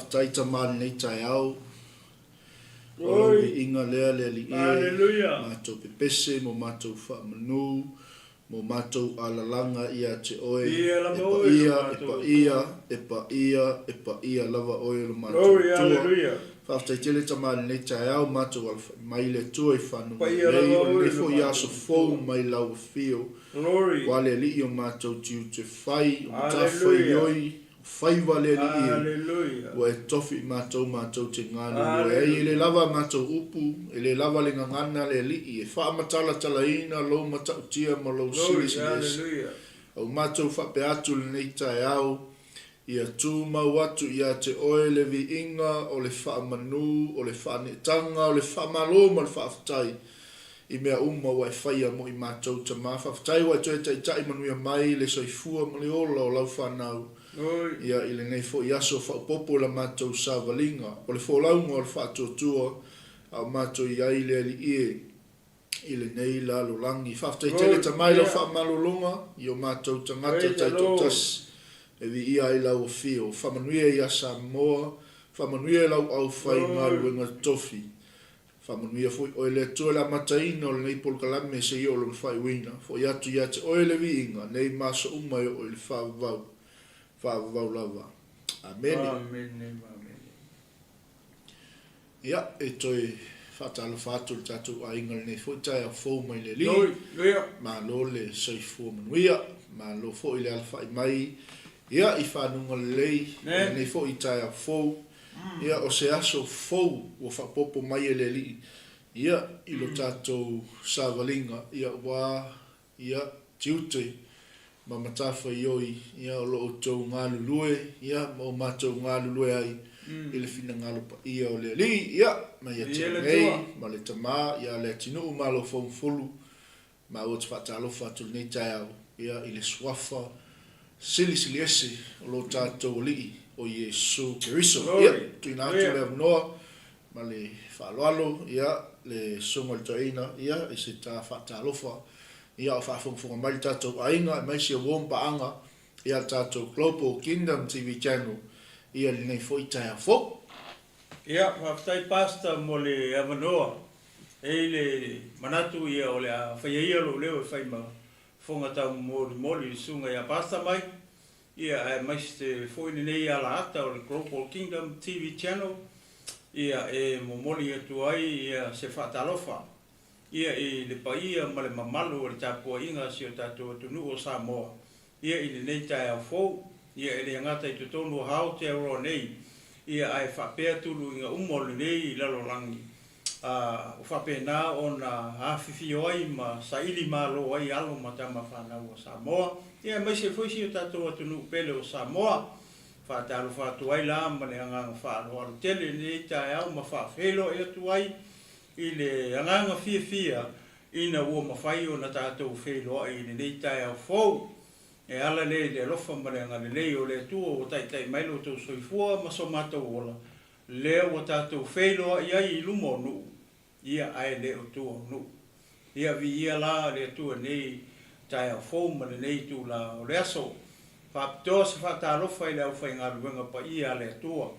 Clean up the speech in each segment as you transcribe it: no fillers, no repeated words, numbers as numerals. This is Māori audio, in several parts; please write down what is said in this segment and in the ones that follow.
whaftai tamani nei TAEAO. Oi, inga lea lea li Hallelujah. Mātou pepese, mo mātou whaamanu, mo mātou alalanga ia te oe. Epa ia lava oe lo mātou tua. Hallelujah. Whaftai tele tamani nei TAEAO, mātou alfa mai le tua i whanu. Nei o le fo ia so fou mai lau fio. Wale li o mātou tiu te whai, o tawhai ioi, whaiwa le li o e tofi mātou te ngānu. E le lava mātou upu, e le lava le ngangana le li, e whaamatala talaina, lo matau tia ma lo sili. Au mātou whape atu le nei TAEAO, ia tū mau atu ia te oe le vi inga, o le whaamanu, o le whaanetanga, o le whaamalo, ma le whaaftai. I mea wa e whaia mo i mātou ta mā. Whaftai wa e toi tai manuia mai, le soifua ma le ola o lau whanau. Ia i le nei fo i aso whaupopo la mātou sāwalinga. O le wholaunga o le whaatotua, au mātou i aile ali i le nei la lo langi. Whaftai tele ta mai lau whaamalolonga, i o mātou ta ngata taito tas. E vi ia i lau fio. Whamanuia i asa moa, whamanuia i lau au whai maruenga tofi. Whamanuia foi o le tua la mataina o le nei polkalame se i o le whai wina. Fo i atu i ate o le vi inga, nei maso umai o le whaavau. Whaavau lava. Amen. Amen. Ia, e toi whatalo whātu le tatu a inga le nei foi tai a fōu mai le li. Ma lo le soifua manuia, ma lo fo i le alfa i mai. Ia, i whanunga le lei, nei fo i tai a fōu. Ia o se aso fou o whapopo mai e le li. Ia i lo tātou sāwalinga. Ia wā, ia tiute. Ma matafa i oi. Ia o lo o tau ngā lulue. Ia o mātou ngā lulue ai. I le whina ngalo pa ia o le li. Ia ma ia te ngei. Ma le tamā. Ia le tinu ma lo whaumfulu. Ma o te whatalo whatu nei TAEAO. Ia i le swafa. Sili ese o lo tātou li. O Yesu Keriso. Ia, tuina atu le avnoa, ma le whaaloalo, ia, le songa le toeina, ia, e se tā whaatalofa, ia o whaafonga mai tātou ainga, e mai se wompa anga, ia tātou Global Kingdom TV channel, ia le nei fo i tai a fo. Ia, whaftai pasta mo le avanoa, e le manatu ia o le a whaiaia lo leo e whaima, fonga tau moli sunga ia pasta mai, ia e maiste foini nei ala ata o le Global Kingdom TV channel. Ia e momoli atu ai ia se whaatalofa. Ia i le paia ma le mamalu o le tāpua inga si o tātua tunu o Samoa. Ia i le nei TAEAO fou. Ia i le angata i tutonu o Aotearoa nei. Ia ai whapea tulu inga umoli nei i lalo langi. O whapea nā o na hawhiwhio ai ma saili malo ai alo ma tama whanau o Samoa. Ia mai se foisi o tātou atunu pele o Samoa. Whātalo whātu ai la ma le anganga whaaro alu tele nei TAEAO ma whaafelo e atu ai. I le anganga fia ina ua mawhai o na tātou whelo ai nei TAEAO fou. E ala le lofa ma le angale lei o le atua o tai mailo tau soifua ma so mātou ola. Lea o tātou whelo ai i lumo nu. Ia ai le o tua nu. Ia vi ia la le atua nei TAEAO fou ma le nei tu la o le aso. Whapitoa se whaatalofa i le au whainga ruenga pa ia le atua.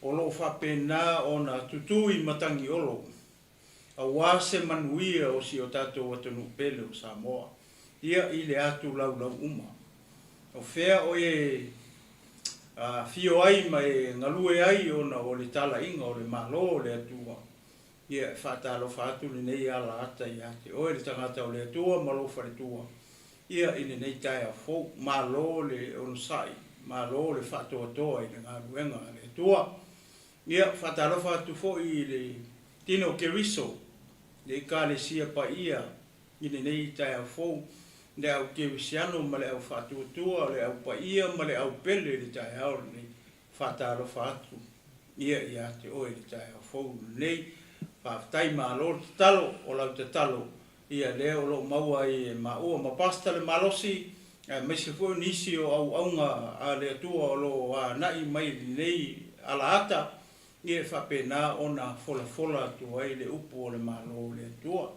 O lo whapena o na tutui matangi olo. A wase manuia o si o tātou atanu pele o Samoa. Ia i le atu lau uma. O whea o e fio ai ma e ngalue ai o na o le tala inga o le malo o le atua. Ia whaatalofa atu le nei ala ata i ate. O e le tangata o le atua malo whare tua. Ia i nei TAEAO fou, malo le onusai, malo le whaatoatoa i le ngā ruenga le tua. Ia whaatalofa atu fo i le tino keriso, le ka le sia pa ia i nei TAEAO fou, le au kerisiano ma le au whaatoatoa, le au pa ia ma le au pele le TAEAO le whaatalofa atu. Ia i ate oe le TAEAO fou, nei whaatai malo te talo o lau te talo. Ia leo lo maua i maua ma pasta le malosi mai se foi nisi o aunga a le atua o lo nai mai nei ala ata ia whapena ona fola tu ai le upu o le malo le atua.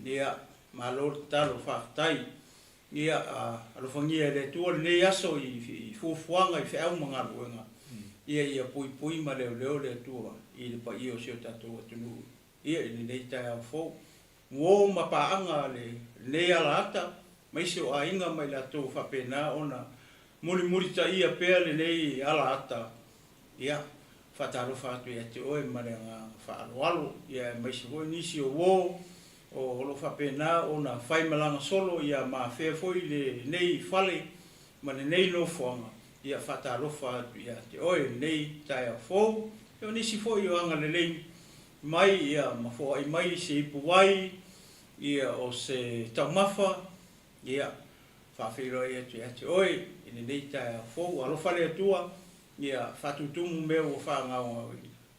Ia malo talo whaatai ia alofangia le atua nei aso i fufuanga i whiau mga ruenga. ia pui ma leo le tua i le pa i o seo tātou atunu ia i nei TAEAO fōu ngō mapaanga le ala ata mai seo a inga mai la tō whapena ona muri ta ia pēr le nei ala ata ia whataro whātu ia te oe marenga whaaloalo ia mai se hoi nisi o wō o holo whapena ona whaimalanga solo ia ma whewhoi le nei whale ma le nei no whanga ia whataro whātu ia te oe nei TAEAO fōu eo nisi fōi o anga le lei mai ia ma fo ai mai se ipuai ia o se taumafa ia whawhiro ia te oi ina nei TAEAO fōu alo whale atua ia whatutumu meo o whangau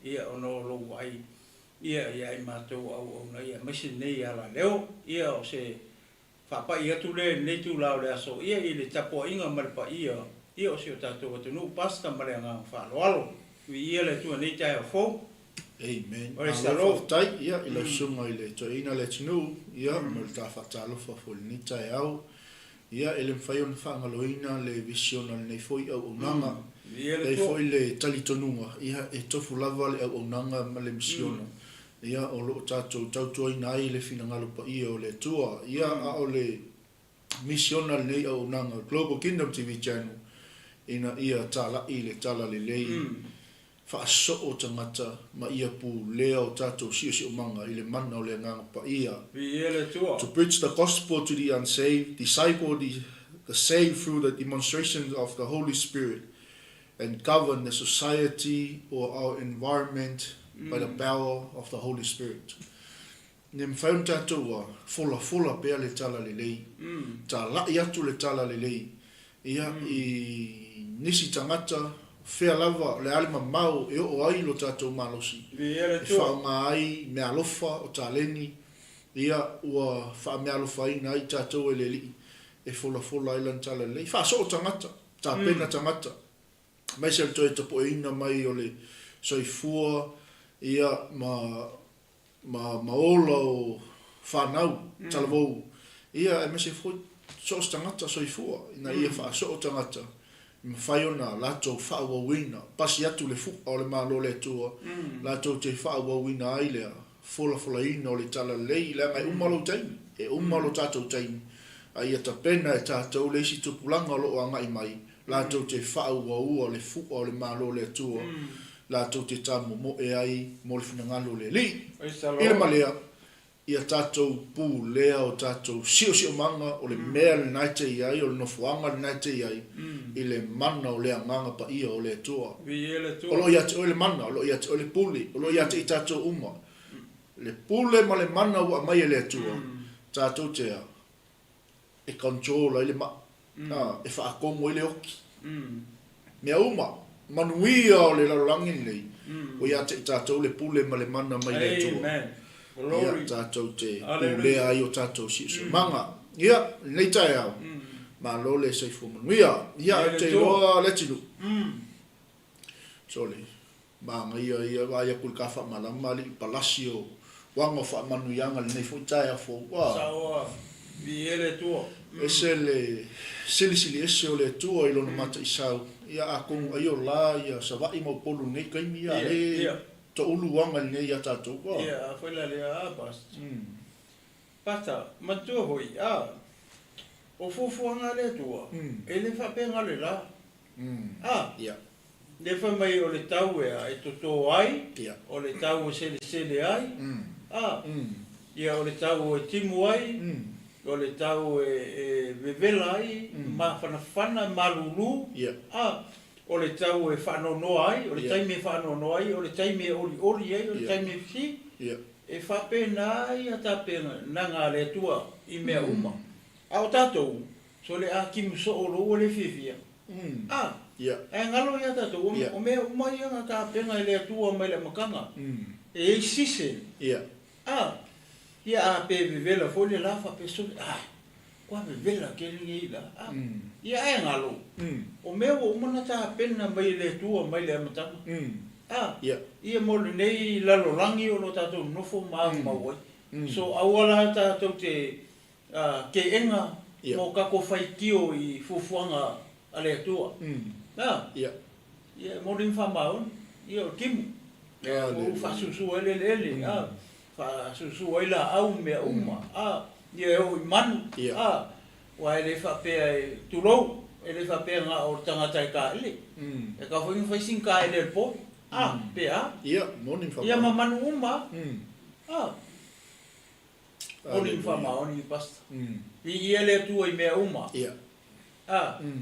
ia ono lou ai ia i mātou au na ia masi nei ala leo ia o se whapai atu le nei tu lao le aso ia i le tapoa inga maripa ia o se o tātou atunu pasta marenga whaaloalo ia le tua nei TAEAO fōu. Amen. Alofa tai ia i lau sunga i le toa ina le tinu ia ma le tawhata alofa fo le ni TAEAO ia ele mwhai o na whaangaloina le vision al nei foi au unanga le foi le talitonunga ia e tofu lava le au unanga ma le misiona ia o loo tātou tautua ina ai le finangalo pa ia o le tua ia a o le misiona nei au unanga Global Kingdom TV channel ina ia tala i le tala le lei whaaso o tangata ma ia pu lea o tātou sio manga i le mana o le nganga pa ia. To preach the gospel to the unsaved, disciple the saved through the demonstration of the Holy Spirit, and govern the society or our environment by the power of the Holy Spirit. Ne mwhaun tātou a fola pēr le tala le lei, tā lai atu le tala le lei, ia i nisi tangata, whea lava le alima mau e o ai lo tātou malosi. E whaonga ai mea lofa o tā leni, ia ua wha mea lofa ina ai tātou e le li, e fola ilan tala lei. Wha so o tangata, tā pena tangata. Mai se toi tapo e ina mai o le soifua, ia ma ola o whanau, talavou. Ia e mese fwoi so o tangata soifua, ina ia wha so o tangata. Mwhaiona lato whaawawina, pasi atu le fuka o le malo le tua, lato te whaawawina ai lea, fola ina o le tala lei, lea ngai umalo taimi, e umalo tātou taimi, ai ata pena e tātou le isi tupulanga lo o angai mai, lato te whaawaua o le fuka o le malo le tua, lato te tamu mo e ai, mo le funangalo le li, ile malea, ia tātou pū lea o tātou sio manga o le mea le naite iai, o le nofuanga le naite iai, i le mana o le anganga pa ia o le toa. O lo ia te o le mana, o lo ia te o le puli, o lo ia te i tātou uma. Le pule ma le mana ua mai e le toa, tātou te a, e controla i le ma, e whaakongo i le oki. Mea uma, manuia o le larangi nei, o ia te i tātou le pule ma le mana mai le toa. Ia tātou te ulea ai o tātou siso. Manga, ia, nei TAEAO. Ma lo le seifu manu. Ia, te loa le tinu. Sole, manga ia vai akul ka wha malama li palasi o wanga wha manu ianga le nei fo TAEAO fo. Saoa, vi ele tua. Ese le sili ese o le tua i lona mata i sau. Ia a kongu ai o la, ia sa vai mau polu nei kaimi ia. Ia. To ulu wanga ni ia tātou kua. Ia, foi la lea a pasta. Pasta, matua hoi, o fufuanga le tua, e le whapenga le la. Ia. Le whamai o le tau e toto ai, o le tau sele ai, ia o le tau e timu ai, o le tau e vevela ai, ma whanawhana, malulu, o le tau e whanono ai, o le taime e whanono ai, o le taime e ori ai, o le taime e whisi, e whapena ai a tāpena nanga le tua i mea uma. A o tātou, so le a kimu so o lo le whiwhia. E ngalo ia tātou, o mea uma ia ngā tāpena i le tua mai le makanga. E i sise. Ia a pe vivela, fo le la whapesole, kwa vivela ke ringi ila. Ia e ngalo. O mea o umana tā pena mai le tua mai le amatanga. Ia mo le nei lalorangi o lo tātou nofo maang mawai. So awala tātou te ke enga mo kako whaikio i fufuanga a le tua. ia mo rin famaon ia kim o fasusu ele fasusu ila au me uma ia o manu wa ele fa pe tulo ele fa pe nga o tangata ka ele e ka foi sing ka ele po pe ia mo rin famaon ia mamanu uma o rin famaon i pasta ia le tu i me uma ia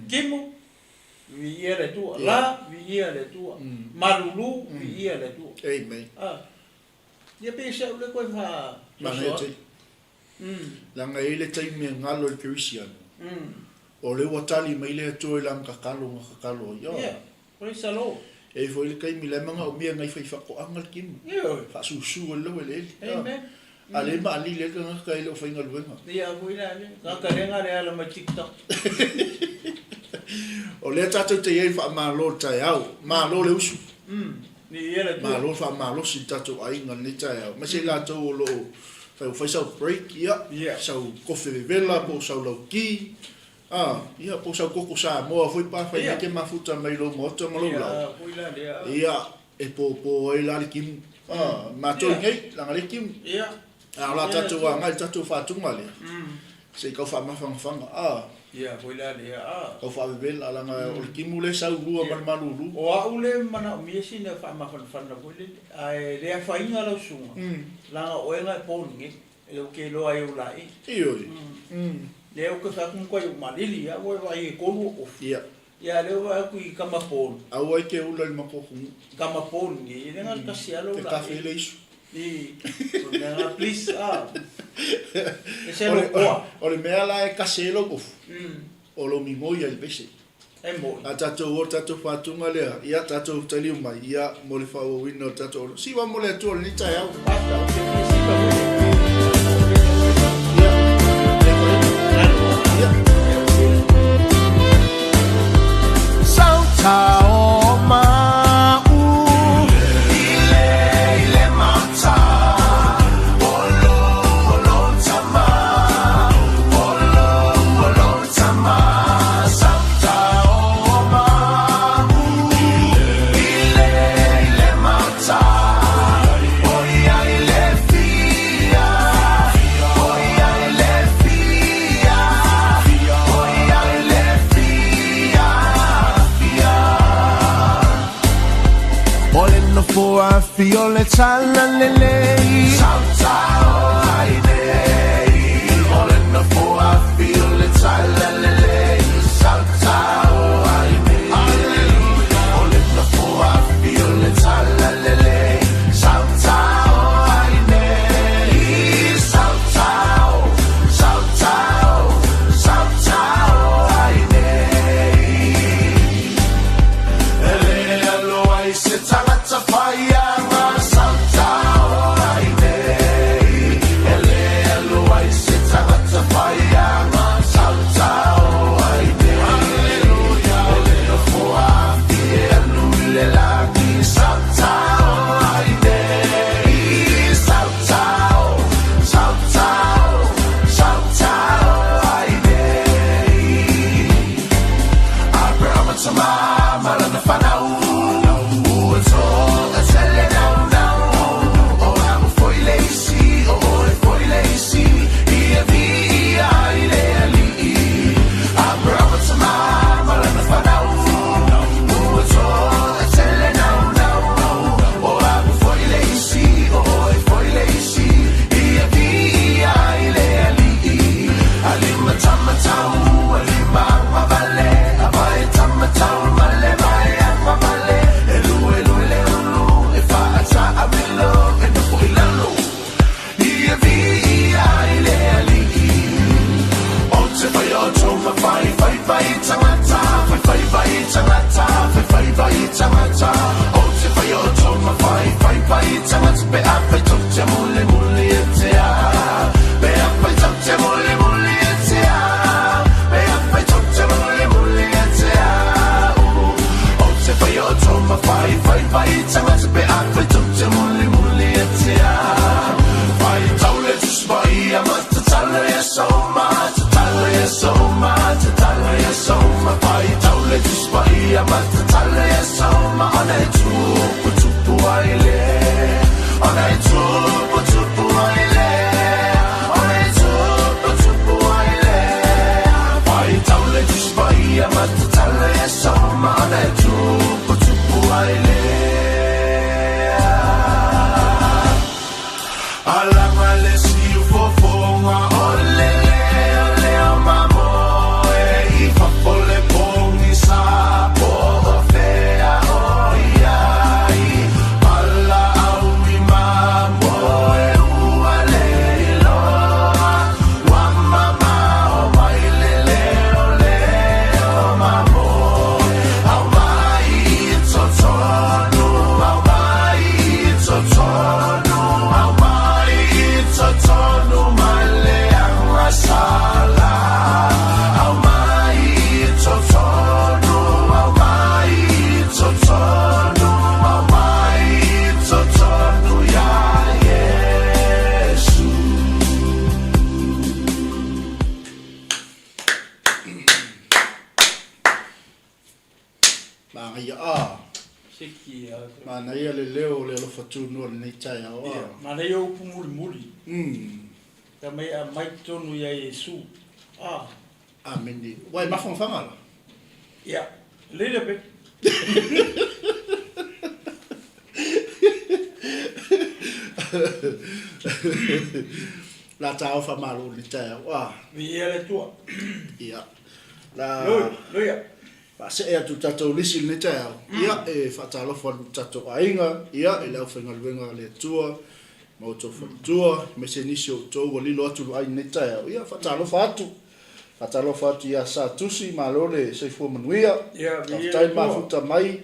kimu vi ia le tua la vi ia le tua malulu vi ia le tua amen ia pe se o le koe fa langa ele tai me ngalo le Christian o le watali mai le toi lam kakalo ia praise the Lord e foi le kai mi le manga o mia ngai fai fa ko angal kim fa susu o le amen ale ma ali le ka kai le fa ngal wenga ia foi la ka ka renga le ala ma TikTok o le tatu te ia fa MALØ TAEAO MALØ le usu ni ia le MALØ fa MALØ si tatu ai ngal ni TAEAO ma se la to lo fa sau break ia sau kofe vela po sau lo ki ia po sau koko sa mo foi pa fa ke mafuta mai lo moto mo lo ia e po e la kim ma to ngai la le kim ia la tatu wa ngai tatu fa tu male se ka fa ma ia foi la ka fa vela la nga o kim le sau rua malulu o ule mana mi sine fa ma fa na bole ai le fa inga lo sunga la o enga po ngi e o ke lo ai ulai io le o ka fa kun ko malili ya o vai ko lu o ia le o ku i kama pon au ai ke ula ma ko kama pon ngi le nga ka sia lo la ka fe le isu so na please ese lo ko o le mea la e ka se lo ko o lo mi mo ia il pese mo a tato fatunga le ia tato tali mai ia mo le fa o wino tato si va mo le to ni TAEAO Fiole challa lei saltao ai nei volendo fuori fiole challa lei saltao ai nei volendo fuori fiole challa lei saltao ai nei saltao ai nei e allora ai se tagazza fai so much, ia matatale e sauma ona e tupu ai le ona e tupu ai le ona e tupu ai le pai taule jispa ia matatale e sauma ona e tupu ai le alanga le siu fofonga ole le o mamo e I fapole pongi sa po o fea o iai ala au mi mamo e ua le iloa wa mama o mai le o mamo au mai totonu au mai totonu au mai totonu mai le anga sala au mai totonu au mai totonu au mai totonu ya Yesu Mga ia Siki mana ia le leo le lo fatunu le TAEAO. mana ia upu muli. Ka mai a mai tonu ia Yesu. Amen. Wai mafanga la. Ia, lele pe. La tau fa malo le TAEAO. Vi ia le tua. Ia. La Loia. pa se e tu tatou lisi le TAEAO. Ia e fa talo fa tatou ainga. Ia e lau fenga luenga le tua. Mau to fa tua. Me se nisio to walilo atu ai le TAEAO. Ia fa talo fa atu. Fa talo fa atu ia sa tusi malo le se fu manuia. Ia vi ia Tai mafuta mai.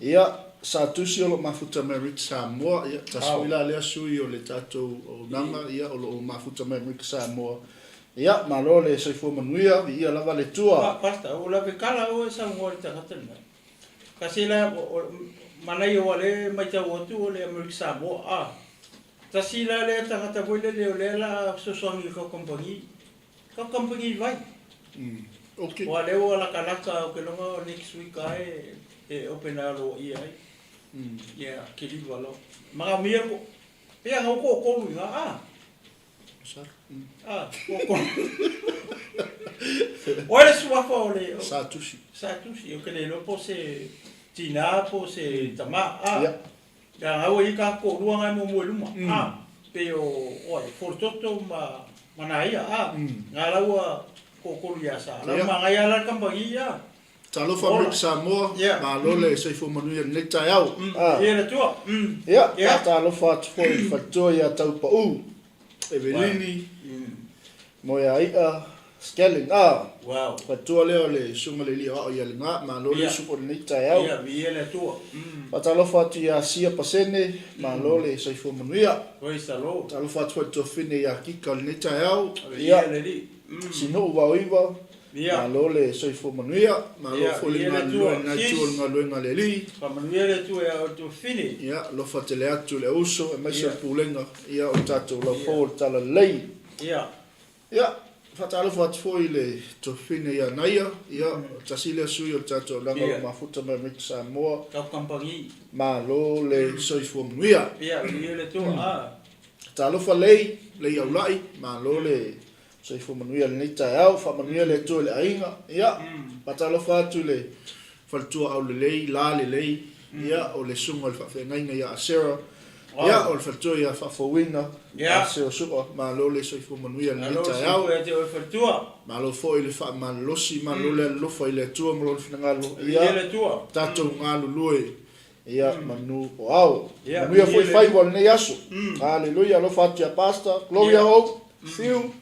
Ia sa tusi o lo mafuta mai Rick Samoa. Ia taswila le sui o le tatou o nanga. Ia o lo mafuta mai Rick Samoa. Ia malo le se fu manuia. Ia lava le tua. Pasta, o la kala o sa ngoi ta hatena. Kasi la mana ia wale mai ta wotu o le Amerika Samoa. Tasi la le ta hata boile le la so songi ko kompani. Ko kompani vai. Okay. Wale o la kalaka o ke longa next week ai e open alo ia ai. Ia kili walo. Maga mia ko. Pea ko nga ko. Olha sua fole. Satushi. Eu queria lo pose tina pose tama. Ya au I ka ko ruanga mo luma. Pero oi fortoto mana ia ngalawa ko ia sa. La mangaya la kambagia. Talo Fabric Samoa, malo le se fu manuia le TAEAO. Ia le tua. Ia, talo fat foi fatoia tau pa Evelini. Moia ia scaling Wow. Fatua leo le sunga le lia o ia le nga malo le supo le TAEAO. Ia vi le tua. Talo fat ia sia pasene malo le se fu manuia. Oi salo. Talo fat foi to fine ia kika le TAEAO. Ia le li. Sino wa malo le se fu manuia, malo foi le nga luenga le li. Pa manuia le tua e to fine. Ia, lo fatele atu le uso e mai se pulenga ia o tatou la fo tala lei. Ia. Ia, fatalo fat foi le to fine ia naia, ia tasile sui o tatou langa mafuta mai Rick Samoa. Ka kampangi. Malo le soifo muia. Ia, ia le tua Talo fa lei au lai, malo le soifo manuia le TAEAO, fa manuia le tu le ainga. Ia, patalo fatu le faltua au le lei, la le lei. Ia, o le sunga le whawhengainga ia a Sarah. Ia, o le faltua ia whawhawinga. Ia. Seo supa, malo le soifo manuia le TAEAO. Ia te o faltua. Malo fo i le whamalosi, malo le lofa i le tua, malo le whinangalo. Ia le tua. Tatou ngalo lue. Ia, manu o au. Manuia foi whaiwa le nei aso. Hallelujah, lo fatia pasta. Gloria hope. Fiu.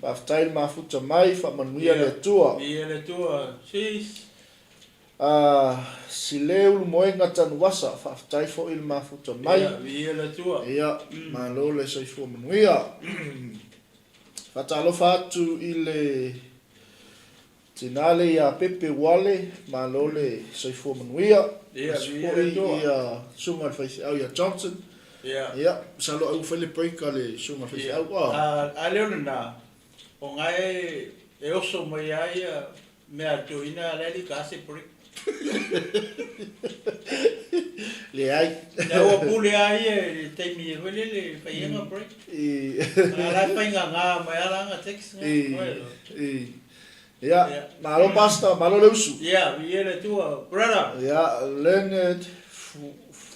Whaftail mafuta mai, whamanuia le tua. Ia le tua. Sis. Si leu moenga tanuasa, whaftai fo il mafuta mai. Ia le tua. Ia, malo le soifua manuia. Whatalo fatu i le tinale ia pepe wale, malo le soifua manuia. Ia, le tua. Ia, sunga le whaisi au ia Johnson. Ia, salo au whele breika le sunga whaisi au. A leo na, o ngai e oso mai ai mea tuina leli ka se break. Le ai. Ya o pule ai te mi le faianga break. Ala fainga mai ala text. Ya, malo pasta, malo leusu. Ya, viele tua, brother. Ya, Leonard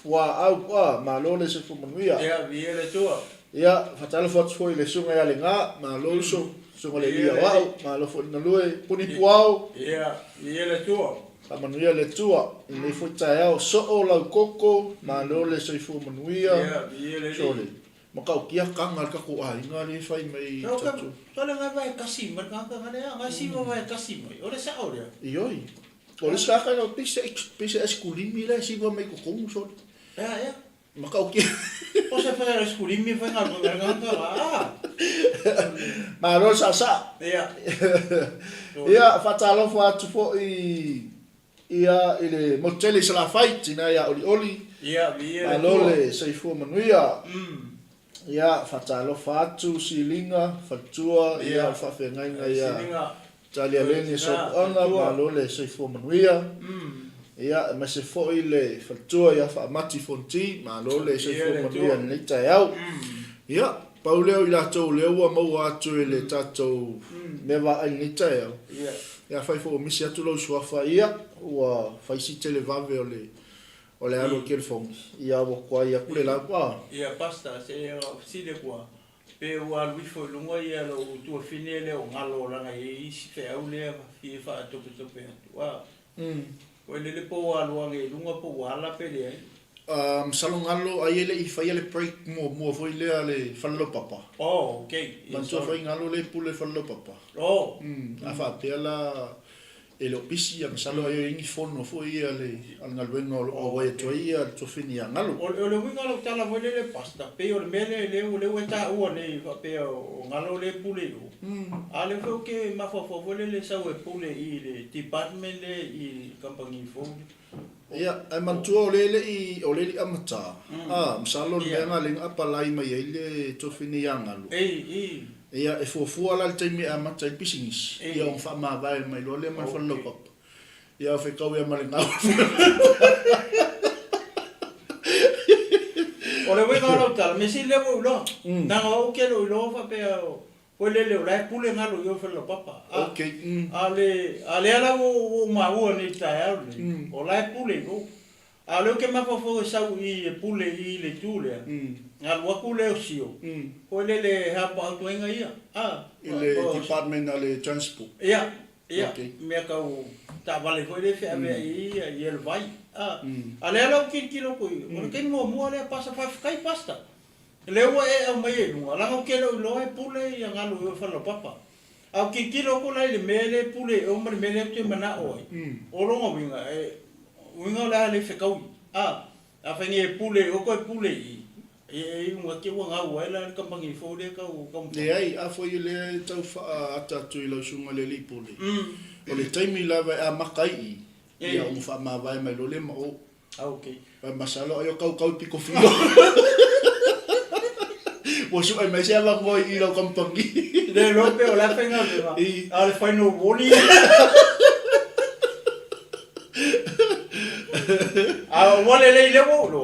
wa malo le se fumanuia. Ya, viele tua. Ya, fatalo fot foi le sunga ya le nga, malo so, sunga le lia wa, malo fot na lue, puni puao. Ya, viele tua. Manuia le tua, le foi TAEAO so o la koko, malo le se fumanuia. Ya, viele sole. Makau kia kanga ka ko ai nga le fai mai tatu. Tole nga vai kasi man ka nga ngasi vai kasi mai. Ora sa ora. Ioi. Ora sa ka no pise eskulimi le si va mai ko kong so. Ya, ya. Makau kia. O se fa eskulimi fa nga ah. Malo sa. Ya. Ya, fatalo fa tu fo ia ile moteli sala fight ina ya oli. Ya, viele. Malo le se fu manuia. Ya, fatalo fatu silinga, fatua, ya fafengainga ya. Talia leni so anga malo le se fu manuia. Ya, ma se fo ile fatua ya fa mati fonti, malo le se fu manuia ni TAEAO. Ya, pauleo ila to leo mo atu ile tato meva ai ni TAEAO. Ya. Ya fai fo misi atu lo swafa ia wa fai si televave o le alo ke fong ia wo kwa ia kule la kwa ia pasta se de kwa pe wa lui fo lunga ia lo tu finele o ngalo la ngai si fe au le fi fa to pe wa o le po wa lo ngai lunga po wa la pe le salongalo ai le I fai le break mo foi le ale fallo papa oh okay man so fai ngalo le pule fallo papa oh a fa pe la e lo pisi ya salo ai ngi fono foi ale al ngalwengo o wa to ia to fini ngalo o le winga lo tala vo le pasta pe o mele le ta o ne pe o ngalo le pule ale fo ke ma fo le sa o pule I le department le I company fo ya ai mantu o le amata msalo le nga le apalai mai le to fini ngalo ia e fu ala te mi amata pisingis ia on fa ma vai mai lo le man fa lo pap ia fe ka ia mal nga o le we ngalo tal me si le wo lo na o ke lo fa pe o le la pule ngalo yo fa lo papa okay ale ala o ma o ni TAEAO o la pule go ale ke ma fo sa I pule I le tule al wa pule o sio o le ha pa to nga ia ile department ale transport ia me ka o ta vale foi le fe ave ia el vai ale ala ki kilo ko o ke mo le pasa fa kai pasta le o e o mai no ala o ke lo e pule ia ngalo yo fa lo papa au ki kilo ko le mele pule o mar mele te mana o o lo winga winga la le fe kau a fa ngi pule o ko pule e un ke wa nga wa la kampangi fo le ka o kam le ai a foi le tau fa ata tu lo sunga le li pule o le taimi la va a makai ia un fa ma vai mai lo le mo okay pa masalo ayo kau piko filo o su ai mai se va mo I lo kampangi de lo pe o la penga de va al fa no boli a wale le wo lo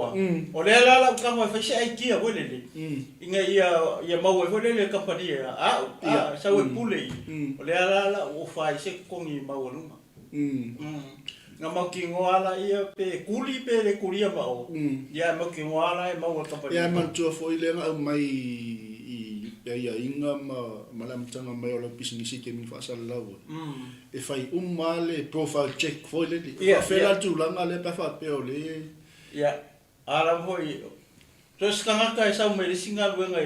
o le la ka mo fa se ai kia wale le inga ia mau e wale le company sa we pule o le la o fa se kongi mau luma nga mau ki ngoala ia pe kuli pe le kuria bao ia mau ki ngoala e mau company ia man tu foi le mai ia inga malam tanga mai o le business ke mi fa sala lawa e fai male profile check foi le fa la tu langa le pa fa pe o le ia ara foi to skanga ka sa me le singa luenga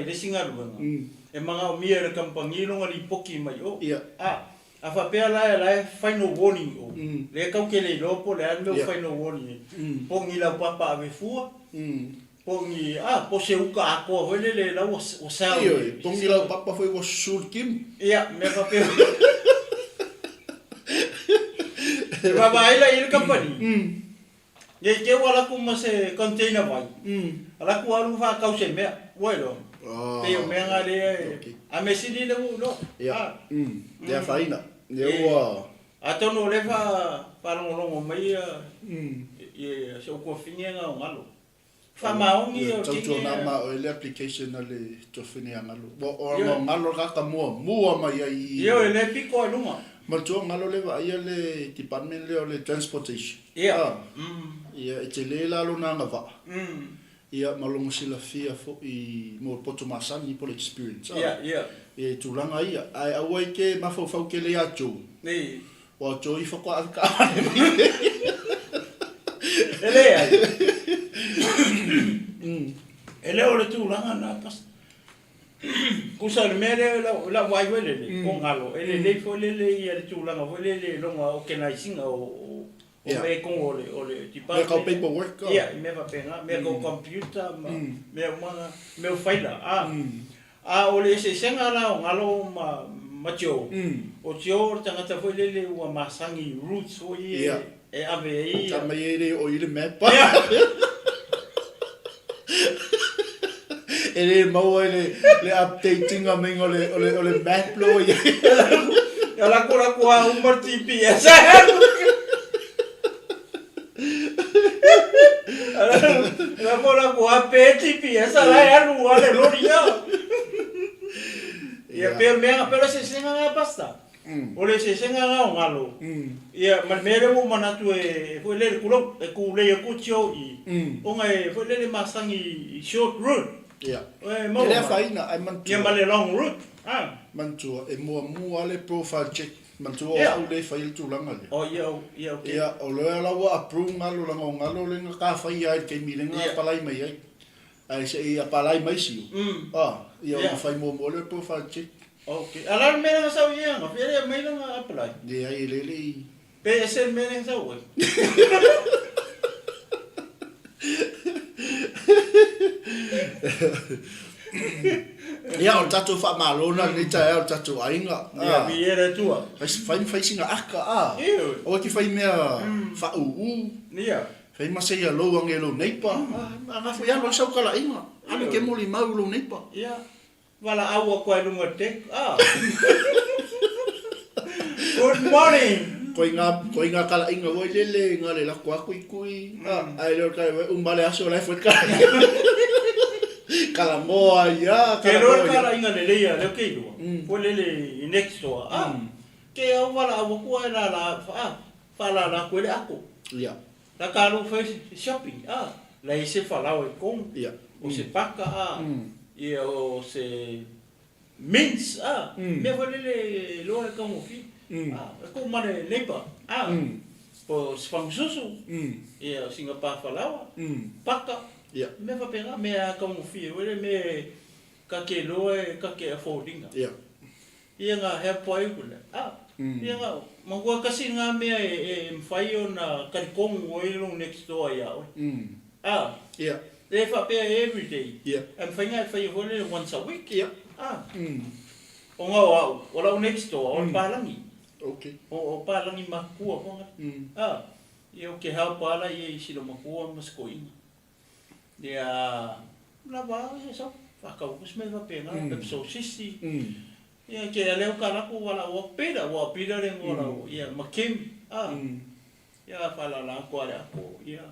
e manga o mia le company lo ngali poki mai o ia a fa pe la final warning o le ka ke le lopo le ando final warning pongi la papa ave fua pongi po se uka ko vele le la o sa pongi la papa foi o sulkim ia me fa pe va vai la il company ye ke wala ku ma se container vai ala ku alu fa ka se me bueno pe o me ngale a me si ni le no ia faina le o ato no le fa Whanongonongo mai se o kua whinianga o ngalo. Whamaongi o tingi. Tau tōna ma o ele application na le to whinia ngalo. O ngalo kaka mua mai ai. Ia ele piko ai lunga. Ma tō ngalo lewa ia le department le o le transportation. Ia. Ia e te le lalo na ngava. Ia malongo sila fia fo I mo poto masani po experience. Ia. E tūlanga ia. Ai awai ke mafau ke le ato. Nei. Wa tō I whako avika. Ele ai. Ele o le tūlanga na pas. Kusa le mere la wai wele le o ngalo. Ele le fo le ia le tūlanga fo le longa o kenaisinga o me con o le tipa. Me ka paperwork. Ia, me va penga, me ko computer, me manga, me faila. O le se senga la o ngalo ma tio. O tio tangata foi le ua masangi roots o e ave e. Ta mai ere o ile map. Ele mau le updating a mengo le map lo ia. Ya la kora kwa un GPS. La bola con GPS la ya no vale loria. Ya pero se senga pasta. Ole se senga ngalo. Ya malmere mo manatu e foi le kulo e ku le kucho I. Onga e foi le masangi short route. Ya. Ele faina ai man. Ya male long route. Mantua e mua le profile check. Mantua o le fai tūlanga le. Oh ia okay. Ia o le ala wa approve ngalo ngalo le ka fai ai ke milenga palai mai ai. Ai se ia palai mai si. Ia o fai mo le profile check. Okay. Ala me na sa ia, no pere mai na apply. Dia ai le. Pe se me na sa oi. Ia o tatu fa malona ni tae o tatu ainga. Ia viera tua. Fai singa aka O ki fai mea fa Ia. Fai masai a lo angelo neipa. Nga foi ano sa kala inga. Ani ke moli mau lo neipa. Ia. Wala awa ko lunga tek. Good morning. Ko inga kala inga wo lele nga le la kui. Ai lo kai umbale aso la foi kai. Kala moa ia. Pero kala inga le leia le ke lo. Ko lele next door. Ke wala awa ko la fa la ko le ako. Ia. La kalo fai shopping. La ise fala o kon. Ia. O se paka ia o se mince me foi le lo le como fi ko mane lepa po spansusu ia singa pa falawa paka ia me va pega me a como fi ele me ka ke lo ka ke affordinga ia nga he poi kule ia nga mangua kasi nga me e fai ona karikong o ilo next door ia ia they fa pay every day. Yeah. And fanya fai hole once a week. Yeah. O nga wala next door on palangi. Okay. O palangi makua ko nga. Yo ke help ala ye silo makua maskoinga. Dia la ba so fa ka us me va pena Efeso 60. Ya ke ale o kala ko wala o peda le ngora ya makim. Ya fala la ko ala ko ya.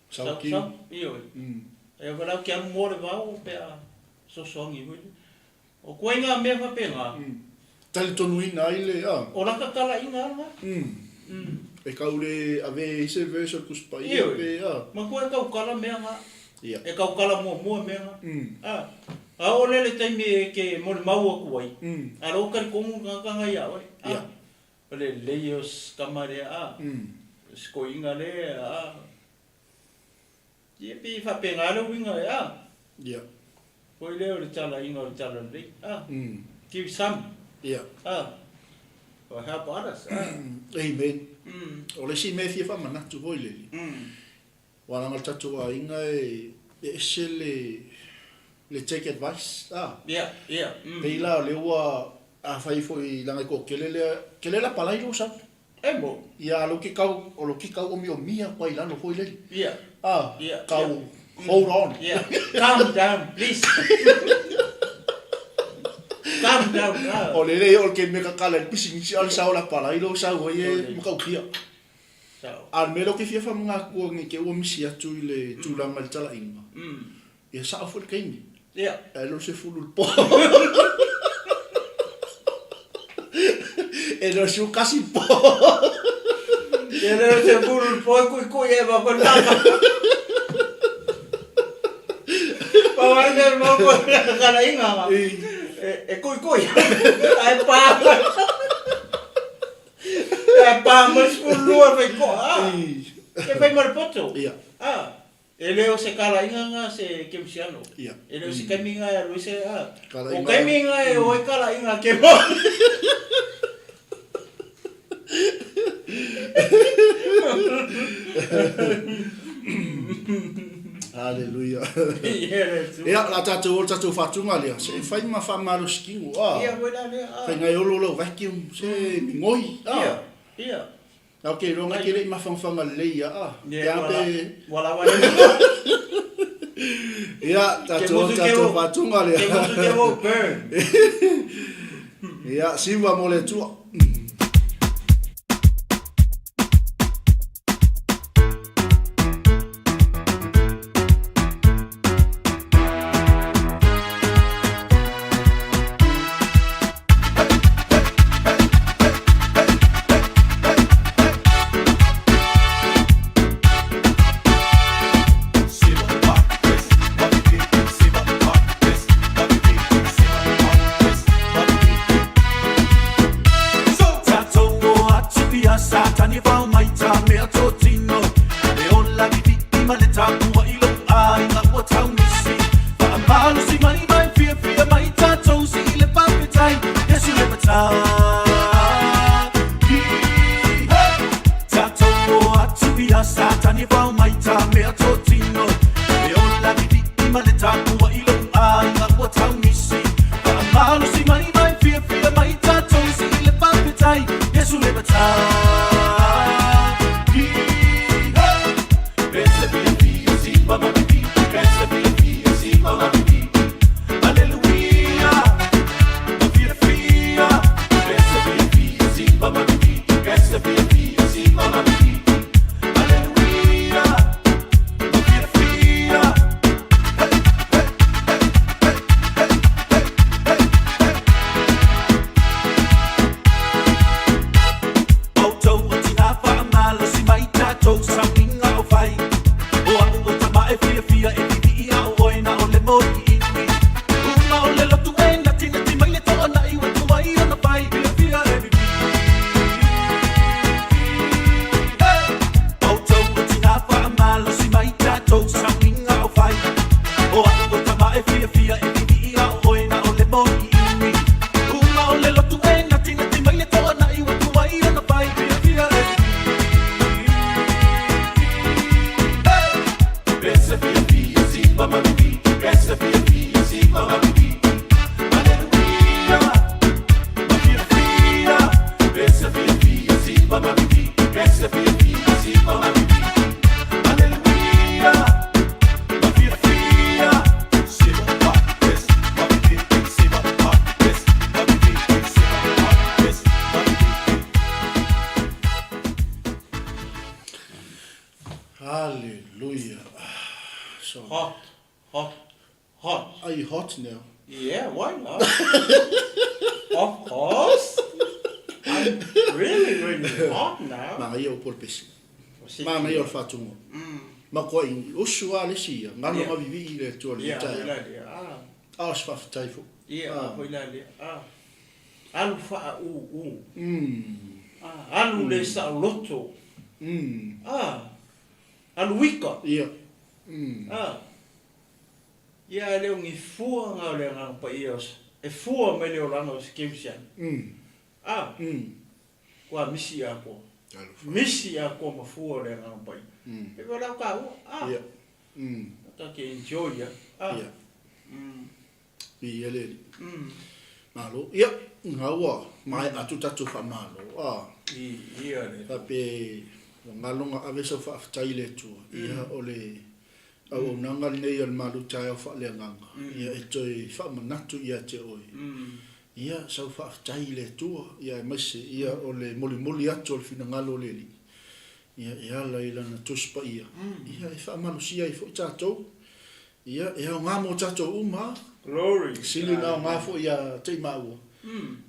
Sauki. Iyo. E wala ke mo le va o pe so songi wele. O koinga me fa penga. Tal tonuina ile O la kala inga nga. E kaule ave ise verso kuspai pe Ma ko ka kala me nga. Ia. E ka kala mo me nga. A o le taimi ke mo mau ko wai. A ro ka ko nga ka nga ya wai. Ia. Ole leios kamare skoinga le Ia pi fa pengalo winga ya. Ia. Ko ile o tala inga o tala le. Give some. Ia. Or help others. Amen. O le si me fia fa mana tu voi le. Wala ngal tatu a inga e se le take advice. Ia. Peila le wa a fai foi langa ko kele la palai lo sa. Emo. Ia lo ki kau o mia kwai la no foi le. Ia. Kau hold on. Yeah. Calm down, please. Calm down. O le o ke me ka kala pising si al sa o la pala i lo sa o ye mo ka kia. Al melo ke fia fa mga ko ngi ke o misi atu le tulanga le tala inga. Ia sa afol kaini. Ia. Elo se fulul po. Elo su kasi po. Elo se fulul po ku e ba ko naka. Pawarga mo ko kana inga. E ku. Ai pa. Pa mas puluar vai ko que vai marpoto ele o se kala inga se kemsiano ele o se kaminga ya lo se o kaminga e o kala inga ke mo Hallelujah. Ya la tatu fatunga le se fai ma fa malo skiu ia wena le fai ngai lo vacuum se ngoi ia okay ronga kile ma fanga le ya pe wala ya tatu fatunga le ya siwa mole tu Hallelujah. So hot. Are you hot now? Yeah, why not? Of course. I'm really hot now. Mga iyo por pesi. Mga iyo fatungo. Mako in usua le sia. Ngalo mabibi ile tuole tai. Ah, sfaf taifo. Yeah, hoilale. Alu fa alu le sa loto. Alu wika. Yeah. Ia leo ngi fua nga le nga pa ios. E fua me leo langa o skimsian. Kwa misi ako. Misi ako ma fua le nga pa. E wala ka Yeah. Ta ke enjoy ya. Yeah. Ele. Malo. Yeah. Ngawa mai atu tatu fa malo. Ia le. Tapi ngalonga aveso fa taile tu. Ia ole au nanga nei al malu tai fa le nganga ia etoi fa manatu ia te oi ia sau fa tai le tu ia mase ia ole moli atu al fina ngalo leli ia laila na tuspa ia e whaamalusia i fo i tātou ia e au ngā mō tātou uma Glory. sili nā ngā fo ia te maua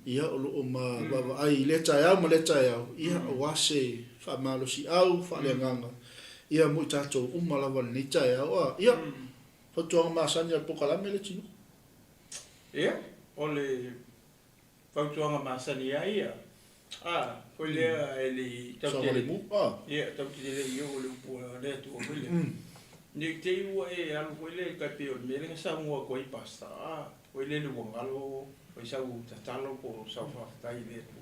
ia o loo ma wawa ai le TAEAO ma le TAEAO ia o wase whaamalusi au whaaleagaga ia mo i tātou uma lawa ni TAEAO ia whatuanga māsani al pokalame le tino Ia, ole whautuanga māsani a ia. Koe lea e li tautele mu. Ia, tautele i o le upua lea tua koe lea. Ni te iua e alu koe lea kai peo le merenga sa mua koe pasta. Koe lea le wangalo, koe sau tatalo ko sau whaftai lea tu.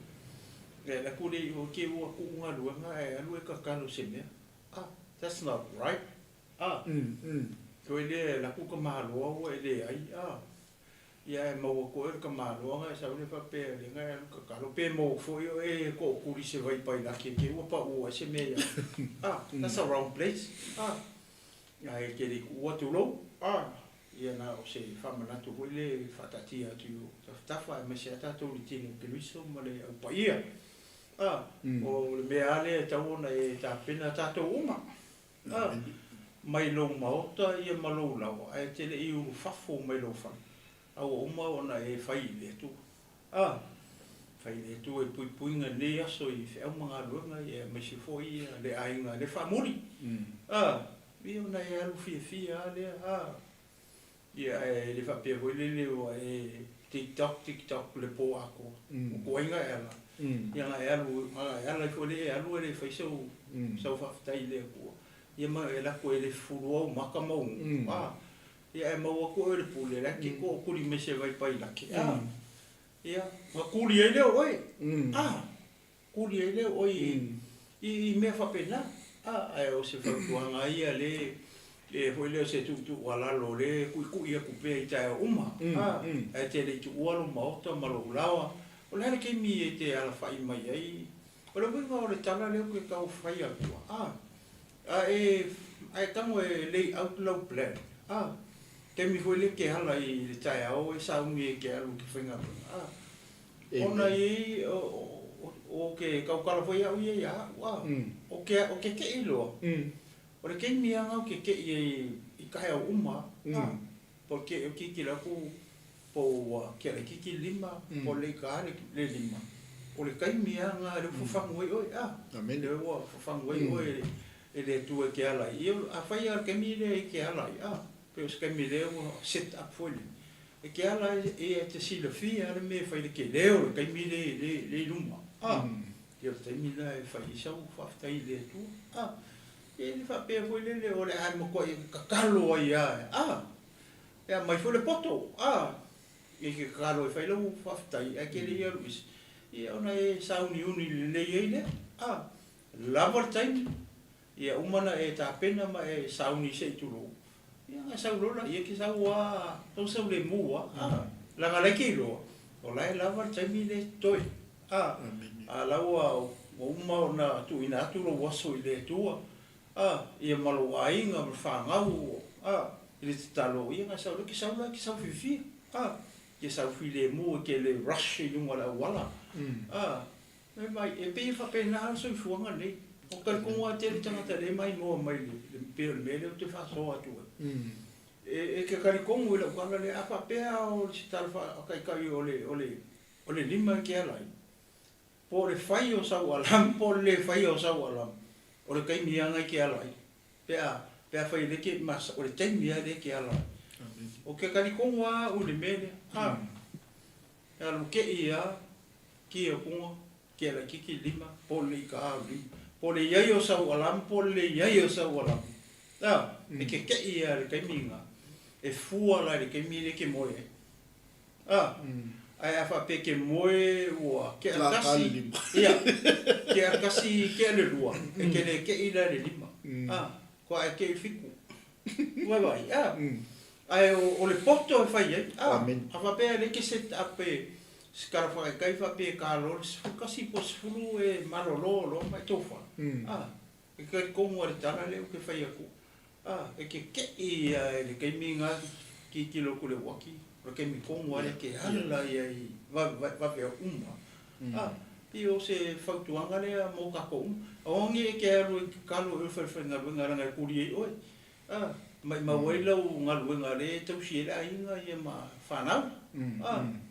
Lea la kule i o ke ua kuunga luanga e alu e kakalo se mea. That's not right. Koe lea la kuka mahaloa ua e lea ai. Ia e maua koe ka māloanga e sau le whapea le ngai alu ka kalo pe mau fo io e ko kuri se vai pai laki ke ua pa ua se mea that's a wrong place ia e ke li ua tulo ia na o se whamanatu koe le whatatia tu tafa e mese atatou li tine ke luiso ma le au pa ia o le mea ale e tau ona e ta pena tatou uma mai lo maota ia malo lawa e tele i uru fafo mai lo whana au uma ona e fai le tu fai le tu e puipuinga ne aso i whao mga luanga e mesi foi le ainga le whamuri i ona e alu fia le ia e le whapea hoi le leo e TikTok le po ako o koinga e ala ia nga e alu i fo le e alu e le fai sau whaftai le kua ia ma e lako e le furuau maka mau ia e maua ko e pule la ki ko kuri mese vai pai la ki ia ma kuri e leo oi kuri e leo oi i me fa pena ai o se fa tuanga ia le foi le se tu wala lo le ku ia ku pe ta uma e te le tu wala ma ota ma lo lawa o le ke mi e te ala fai mai ai o le winga o le tala le ku ka o fai a tu ai tamo e le outlaw plan ke mi foi le ke hala i le TAEAO e sa umi e ke alu ki whinga ona i o ke kaukala foi au ia ia o ke ilo o le ke mianga o ke i kahe au uma po ke o kiki laku po ke le kiki lima po le ka le lima o le kai mianga le fufangu oi amen le wa fufangu oi e le tu e ke ala i a fai al ke mi le ke ala Peus que me deu set up foi e que ela e te sila fia ela me fai que leu que me le luma eu te me lá e fai isso fafta ile tu ele fa pe foi le ora ai mo ko kakalo ai e mai foi le poto e que kakalo e fai lo fafta e que le ia luis e ona e sauni uni le ile lava time e umana e ta pena ma e sauni se tu lo ia nga sau lola ia ki sau tau sau le mua la ngale ki lo o lai lava taimi le toi laua o uma na tu ina tu lo waso i le tua ia malo ainga ma whangau i le talo ia nga sau le ki sau fifi ki sau fi le mua ke le rush i lunga la wala mai e pe whapena so i fuanga nei o kalkonga te le tangata le mai moa mai le peo le mele o te whaso atua e ke karikongu ila ukanga le apa pea o si talfa o kai o le lima ke alai po le fai o sau alam po le fai o sau alam o le kai mianga ke alai pea fai le ke mas o le tai mia le ke alai o ke karikongu a o le mele alu ke ia ki o kunga ke la kiki lima po le ka lima po le iai o sau alam po le iai o sau alam e ke ia le kaiminga e fua la le kaimile ke moe ai a fa pe ke moe ua ke akasi ia ke akasi ke le lua e ke le ke ila le lima ko ai ke fiku vai ai o le poto e fai ai a fa pe le ke set up skara fa kai fa pe kalo kasi posfulu e malolo lo mai tofa e ke como le tala le ke fai aku e ke ia le ke minga ki kilo kule waki o ke mi como ale ke hala ia va pe uma I o se whautuanga lea mō kako Ongi ke aru kalu e whaiwhainga runga ranga kuri e oi. Mai mawailau ngā ruenga re tau si e ainga i ma whanau.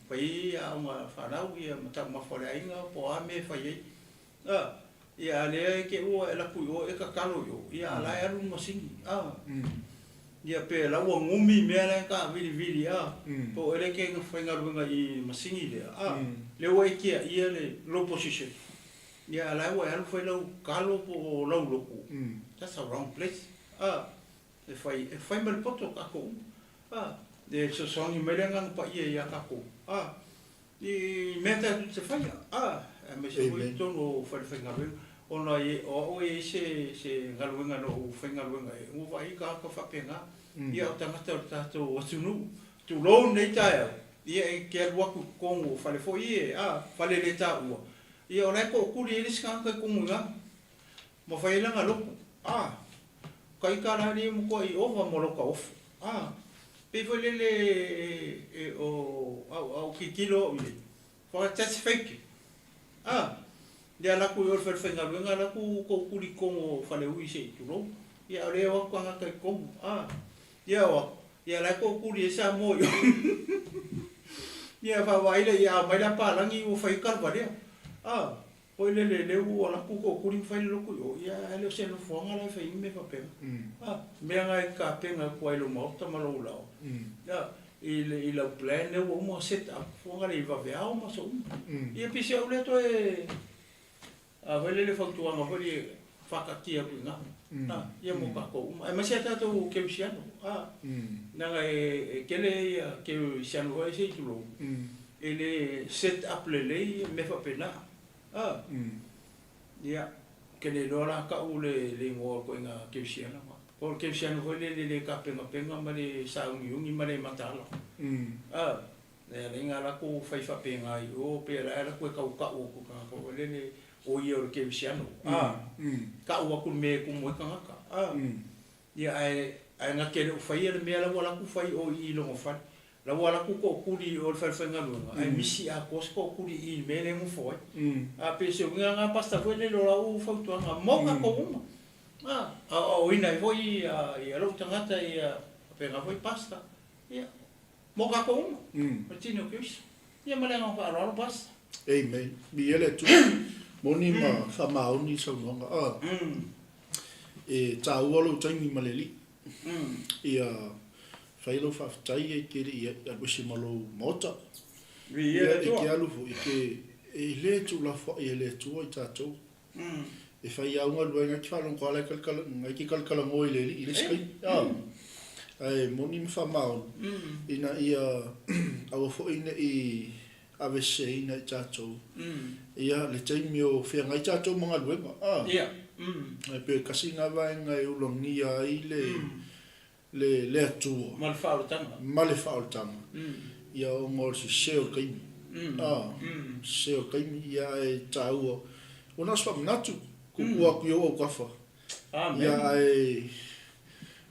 Pai a ma whanau i ma tau mawhare ainga po a me whai ei. Ia lea ke ua e lapu i o e ka kalo i o. Ia lai aru masingi. Ia pe laua ngumi mea lea ka vili po ele ke whainga ruenga i masingi lea. Leo e kia ia le low position. Ia lai ua e alu whai lau kalo po lau loku. That's a wrong place. E whai malipoto kako. De sosongi merengang pa ia kako. I meta te whai. Me se hui tono whainga ruenga. Ona e o e se ngaruenga no whainga ruenga e. Uwa i ka whapenga. Ia o tangata o tato atunu. Tu lou nei tae. Ia e ke aluaku kongo whale fo ie. Whale le ta ua. Ia o lai ko kuri e liska kai kongo nga. Ma whailanga loko. Kai karari mo ko i ofa mo loka ofu. Pe whale le au kikilo i. Whaka tati whaike. Dia laku i orwhare whainga ruenga laku ko kuri kongo whale ui se i turo. Ia o lea wako anga kai kongo. Ia lai ko kuri e sa mo i. Ia whawaila ia maila pālangi o whaikarwa rea. Poi le leu o laku ko kuri whaile loku i o. Ia leo se no whanga lai whai ime whapenga. Mea ngai ka penga kua ilo maota malo lao. I lau plan leu o mua set up. Whanga le i waweao ma so Ia pisi au le to e... Whaile le whautuanga hori whakatia kui ngā. Ia mo kako uma. E masia tātou keu siano. Nanga e kele ia keu siano hoi se i tulo. E le set up le lei me whapena. Ia kele lora ka u le ngoa koe ngā keu siano. Ko keu siano hoi le ka penga ma le saungi ma le matala. Nea le ngā lako whai whapenga i o pera e lako e kau o ko le o ia o keu siano. Ka ua kun me kumoe kangaka. Ia ai ngā kere o whai ele mea lawa laku whai o i longo whai. Lawa laku ko kuri o le whaiwhainga runga. Ai misi a kos ko kuri i me le ngu whai. Pese o ngā pasta whai le lo lau whautuanga. Moka ko uma. O ina i hoi i alau tangata i penga hoi pasta. Ia. Moka ko uma. Martino keus. Ia malenga whaararo pasta. Amen. Mi ele tu. Moni ma whamaoni sau nonga. E tā ualo taingi maleli. Ia whailo whaftai e kere i alwese malo mota. Ia e ke alufu i ke e le tu la wha i le tua i tātou. E whai aunga luenga ki whalong kwa lai kalkala, ngai ki kalkala ngoi leli i le skai. Ai moni ma whamaoni. Ina ia awa fo ina i avese ina i tātou. Ia le taimi o whea ngai tātou mga luenga. Ai pe kasi ngā vaenga e ulongia i le atua. Male whaoltanga. Ia o ngor si seo kaimi. Seo kaimi ia e tāua. O nasa whamanatu, kukua kui o kafa. Ia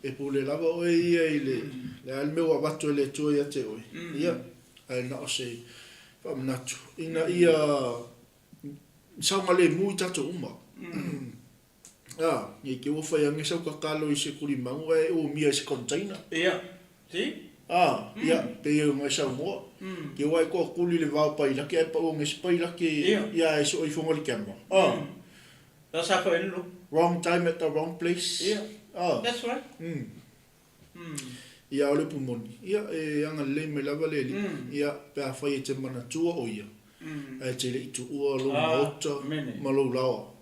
e pule lava oe ia i le almeo a watu e le tua ia te oe. Ia, ai na o se whamanatu. Ina ia saunga le mui tato uma. Ia ke wawhai ange sau kakalo i se kuri mangu e o mia i se container. Ia, si? Ia, pe iau ngai sau moa. Ke wai kua kuli le vau pai laki, ai pa o ngai pai laki, ia e so i whongoli kema. That's how I look. Wrong time at the wrong place. Yeah, that's right. Ia ole pumoni. Ia e anga le me lava le li. Ia pe a whai e te mana tua o ia. E te le i tu ua lo maota, malo lawa.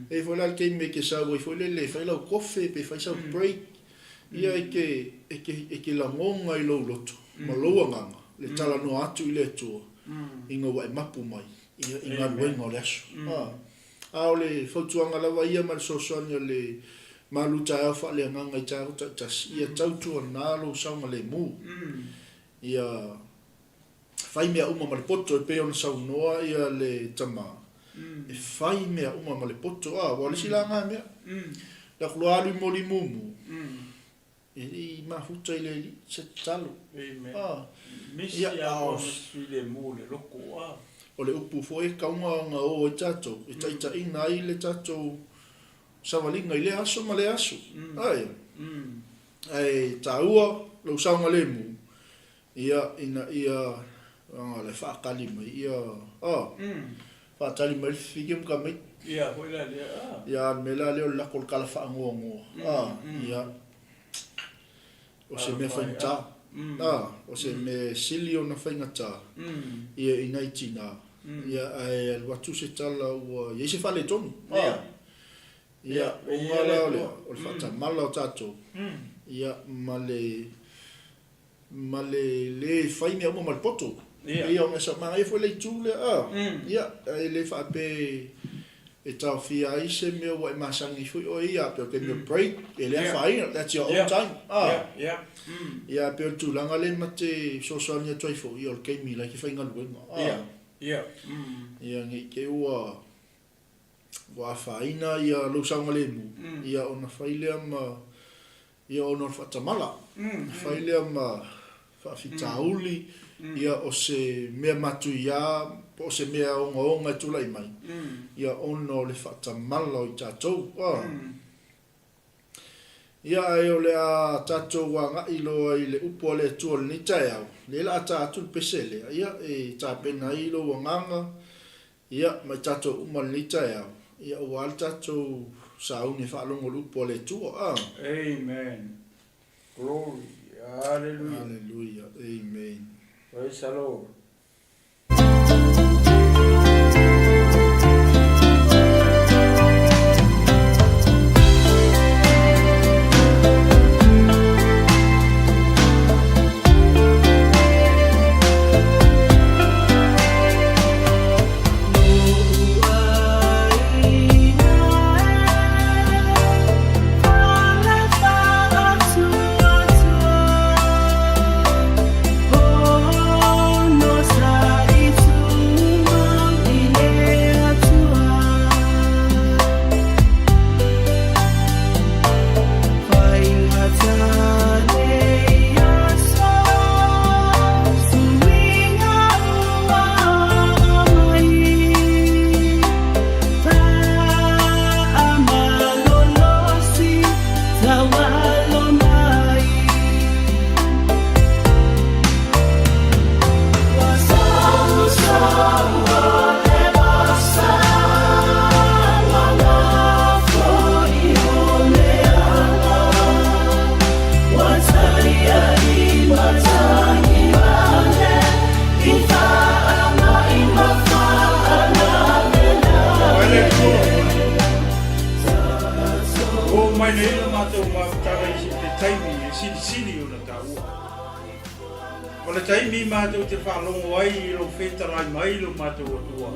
E foi lá que me que sabe foi le foi lá o coffee pe foi sau break ia e que la ngonga i lo loto malo nganga le tala no atu i le tu inga wa mapu mai ia inga wenga le aso ole fotuanga la ia mal so sonia le malu ta fa le nganga i ta ia tau tu na lo sau le mu ia fai mea uma mal poto pe on sau noa ia le tama e fai mea uma ma le poto wale sila ngā mea la kualu moli mumu e i mahuta i le se talo misi a o si le mu le loko o le upu foi kaunga o tato e taita ina i le tato savalinga i le aso ma le aso ai taua lo saunga le mu ia le whaakali mai ia whaatali mai whikim ka mai ia mela leo lako le kala whaangoa ia o se mea whaingata o se me sili o na whaingata ia inai tina ia ai watu se tala ua ia se whale tonu ia o ngala o le whaatamala o tato ia male le whaine au mal poto ia o ngasa maa e fo le tūle ia le whaape e tau fia ai se mea wa e masangi fui o ia peo ke mea break e lea whaina that's your own time ia peo tūlanga le mate sosalia tuai fo ia o keimi lai ki whainga luenga ia ngi ke ua wa whaina ia lusanga le mu ia ona whailea ma ia ona whatamala whailea ma whaafitauli ia o se mea matu ia o se mea onga tulai mai ia ono le whatamala o i tātou ia ai o le a tātou wanga ilo ai le upo le tua le ni TAEAO le la tātou pesele ia e tāpena ilo wanganga ia mai tātou uma le ni TAEAO ia o al tātou sauni whaalongo lupo le tua Amen. Glory. Hallelujah. Hallelujah. Amen. Praise the Lord. Wala taimi mātou te whalongo ai lo whetarai mai lo mātou atua.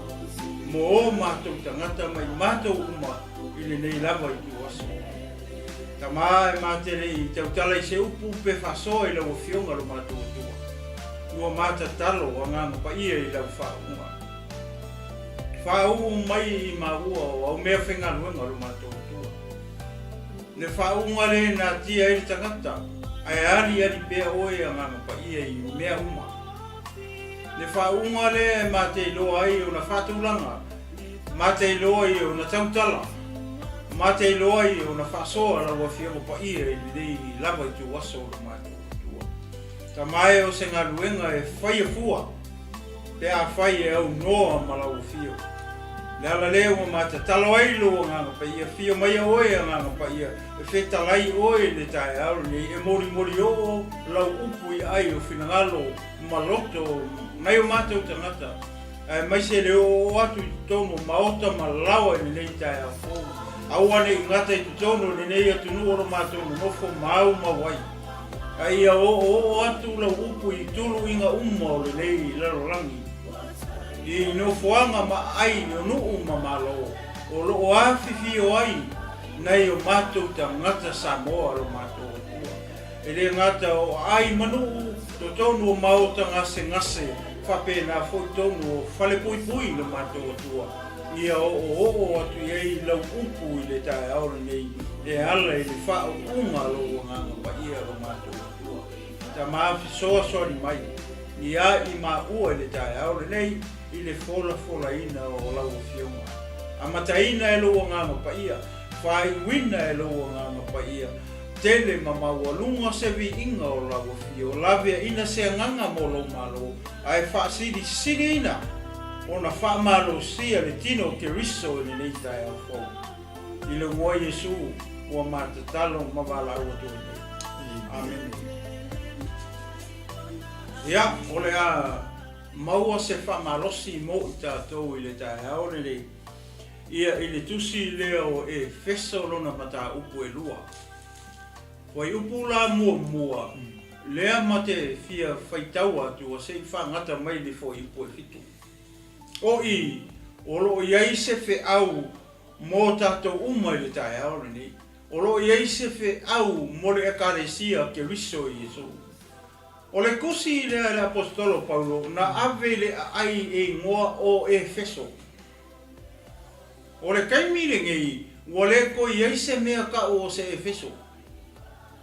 Mo o mātou tangata mai mātou uma i le nei lava i tu aso. Ta maa e mātere i tau tala i se upu pe whasoa i lau whionga lo mātou atua. Ua māta talo a nganga pa ia i lau whaunga. Whaunga mai i maua o au mea whenga luenga lo mātou atua. Ne whaunga le nā tia i tangata. Ai ari pea oe a nganga pa ia i mea uma. Ne whaunga le ma te iloa ai o na whātulanga. Ma te iloa ai o na tautala. Ma te iloa ai o na whasoa la wa whionga pa ia i dei lava i tu aso o mātua. Ta mai o se ngā luenga e whai a fua. Pea whai e au noa ma lau whio. Le ala leo ma te talo ai lo nganga pa ia whio mai a oe a nganga pa ia. E whetalai oe le TAEAO ni e mori o lau upu i ai o whinangalo maloto mai o mātou tangata. Mai se leo atu i tono maota ma lawa i nei TAEAO. Awane i ngata i tono ni nei atu nuoro mātou na nofo mau mawai. Ai o atu lau upu i tulu inga umma o le nei larorangi. I no fuanga ma ai no nuu ma malo o lo afifi o ai nei o mātou tangata Samoa lo mātou atua. E le ngata o ai manu to tonu o maota ngase whape nā fwoi tonu o whale pui lo mātou atua. Ia o atu iei lau upu i le TAEAO nei e ala i le whao unga lo nganga pa ia lo mātou atua. Ta maafi soa sori mai. Ia I maua le TAEAO lenei I le fola ina o lau fiunga. Amataina e lua nganga pa ia. Whai wina e lua nganga pa ia. Tele mamawalunga se vi inga o lau fio. Lavia ina se nganga mo lo malo. Ai whaasiri siri ina. Ona whaamalo sia le tino ke riso le nei TAEAO fo. I le ngoi Yesu ua matatalo mawala ua tuine. Amen. Ia, ole a maua se whamalosi mo I tātou I le TAEAO le ia I le tusi leo Efeso lona mata upu e lua. Wai upu la mua lea mate fia whaitau atu a se whangata mai le fo ipu e fitu. O I, olo iai se fe au mo tātou umai le TAEAO le olo iai se fe au mo le ekalesia ke riso I Yesu. O le kusi le apostolo Paulo na ave le ai e ngoa o Efeso. O le kaimire ngei, o le ko iei se mea ka o se Efeso.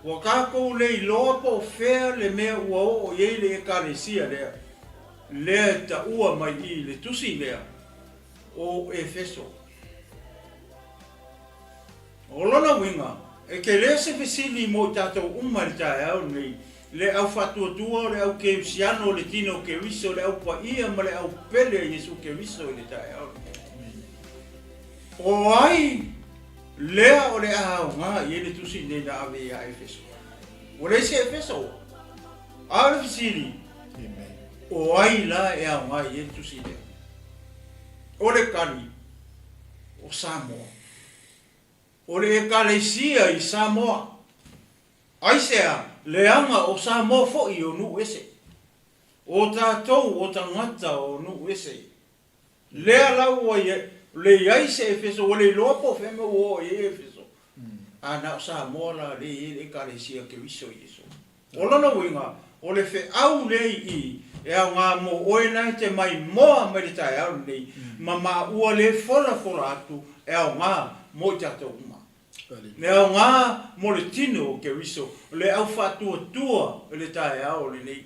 O ka kou le iloa po fea le mea ua o iei le ekalesia lea. Lea ta ua mai I le tusi lea o Efeso. O lona winga, e ke le se fesili mo tātou umari TAEAO nei, le au whatuatua, le au ke usiano, le tino ke riso, le au pa ia, ma le au pele Yesu ke riso I le TAEAO. O ai, lea o le ahau ngā, I le tusi nei na ave I a Efeso. O le se Efeso, a le fesili, o ai la e au ngā, I le tusi lea. O le kari, o Samoa. O le ekalesia I Samoa. Aisea, leanga o Samoa fo'i o nu ese. O tātou o tangata o nu ese. Lea lau o le iaise Efeso, o le lopo feme o Efeso. Ana o Samoa la le ekalesia ke viso Yesu. O lana winga, o le fe au lei I, e au ngā mo oena te mai moa mai le TAEAO nei, ma ua le fola atu, e au ngā mo tātou uma. Le au ngā mo le tino ke riso, le au whatuatua le TAEAO le nei.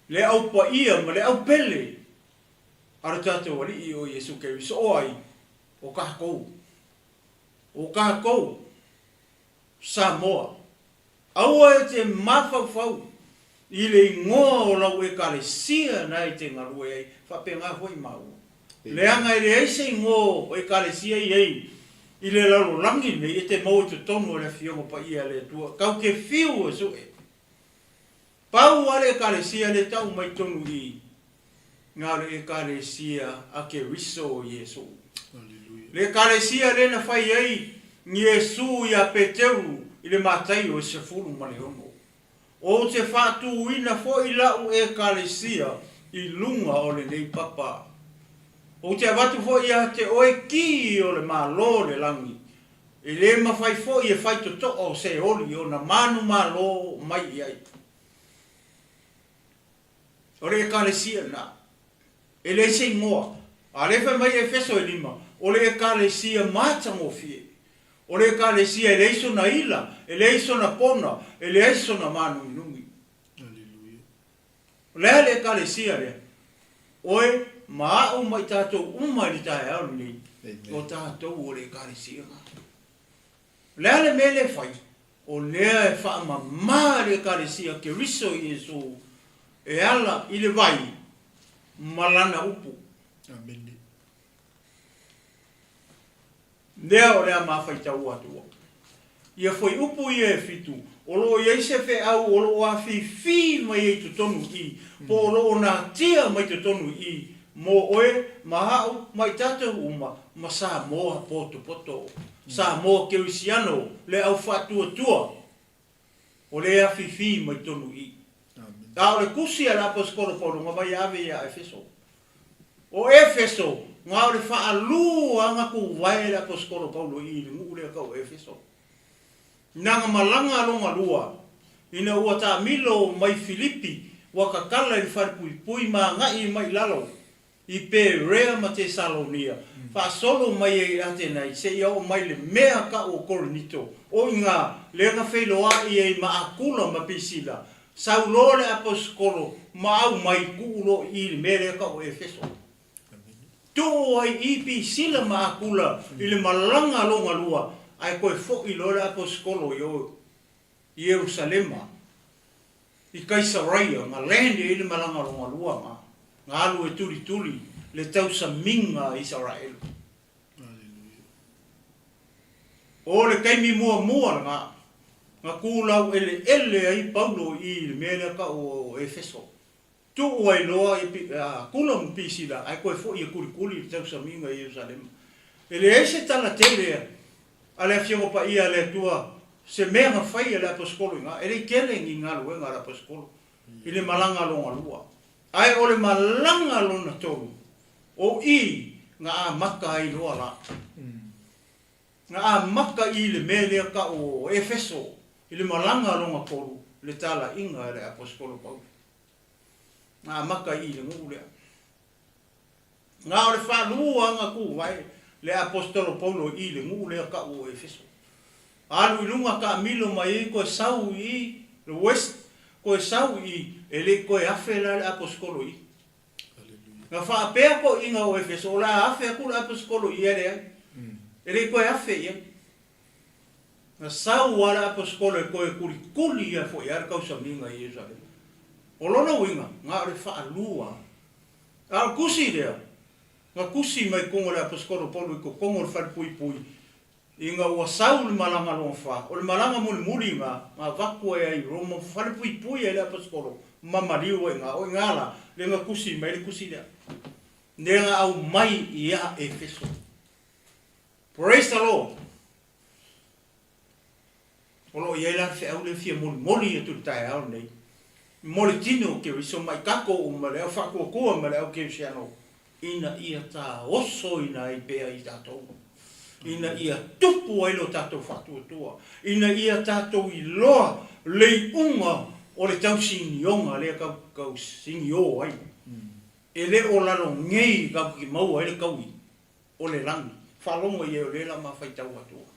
Le au pa ia, ma le au pele. Ara tātou wali I o Yesu ke riso, o ai, o kākou. O kākou. Samoa. Aua e te mawhauwhau. I le ingoa o lau ekalesia nai te ngarue ai, whapenga hoi mau. Le anga I le eise ingoa o ekalesia I ei, I le lalo langi nei, e te mau te tonu o le fiongo pa ia le tua, kau ke fiu e so e. Pau ale ekalesia le tau mai tonu I, ngā le ekalesia a ke riso o Yesu. Le ekalesia le na whai ei, Yesu I a peteu, I le matai o se fulu maleono. O te whātu ina fo I lau ekalesia I lunga o le nei papa. O te avatu fo I a te oe ki o le MALØ le langi. E le mawhai fo I e whai to o se oli o na manu MALØ mai I ai. O le ekalesia na. E le se ingoa. A le whai mai Efeso e 5. O le ekalesia mātango fie. O le ekalesia e le iso na ila, e le iso na pona, e le iso na manu inungi. Lea le ekalesia le. Oe, maau mai tātou umai li TAEAO ni, o tātou o le ekalesia ngā. Lea le mele whai, o lea e whaama maa le ekalesia ke riso I Yesu, e ala I le vai, malana upu. Amen. Lea o lea mawhai tau atua. Ia foi upu I e fitu. O lo iei se fe au o lo a fi mai e tu tonu I. Po o lo o nā tia mai tu tonu I. Mo oe mahau mai tātou uma. Ma sā moa poto. Sā moa keusiano le au whatuatua. O le a fi mai tonu I. Tā o le kusi a la apostolo Paulo ngā vai ave I a Efeso. O Efeso. Ngā o le whaalu anga ku vai le apostolo Paulo I le ngu le kau Efeso. Nanga malanga longa lua. Ina ua tā milo mai Filipi. Waka kala I wharpui ma ngai mai lalo. I pe rea ma te Salonia. Whaasolo mai e Atenai. Se ia o mai le mea ka o Korinito. O inga le nga wheloa I e ma akula ma pisila. saulo le apostolo mau mai kulo I le mere ka o Efeso to ai ipi sila maakula I le malanga longa lua ai koe fo I lo le apostolo yo Yerusalema I Kaisaraia ma lende I le malanga longa lua ma ngalu e tuli le 𝚟𝚑𝚙𝚢𝚑 Israel o le kaimi mua nga kulau ele ai Paulo I le mele ka o Efeso tu ai loa kulam pisila ai koe fo I kuli 𝚟𝚑𝚢𝚢𝚑 Jerusalem ele ese tala tele ale fio pa ia le tua se mea fai le apostolo nga ele kele ngi ngalu nga apostolo ile malanga longa lua ai ole malanga lona tolu o I nga maka ai loa la nga maka I le mele ka o Efeso ile malanga longa tolu le tala inga le apostolo Paulo nga maka I le ngule nga ole falua nga ku vai le apostolo Paulo I le ngule ka o Efeso alu lunga ka milo mai ko sau I le west ko sau I ele ko afela le apostolo I nga fa pe ko inga o Efeso la afe ku le apostolo I ele ko afe ia na sau wala apostolo ko kuli ia fo ia ka usaminga I Jerusalem olona winga nga re fa lua a kusi dea nga kusi mai kongo le apostolo Paulo ko kongo fa pui inga wa sau le malanga lo fa o le malanga muli ma vaku ai Roma fa pui le apostolo mama liu nga o ngala le nga kusi mai le kusi dea nenga au mai ia Efeso praise the Lord olo ia la fe au le fia moli e tu TAEAO nei moli tino ke riso mai kako o male fa ko male o ke siano ina ia ta oso ina I pe ai tato ina ia tupu ai lo tato fatu tua ina ia tato I loa le unga o le tau sinionga le ka sinio ai ele o la no ngei ka ki mau ai le kaui o le langi falongo ia o le la ma fai tau atua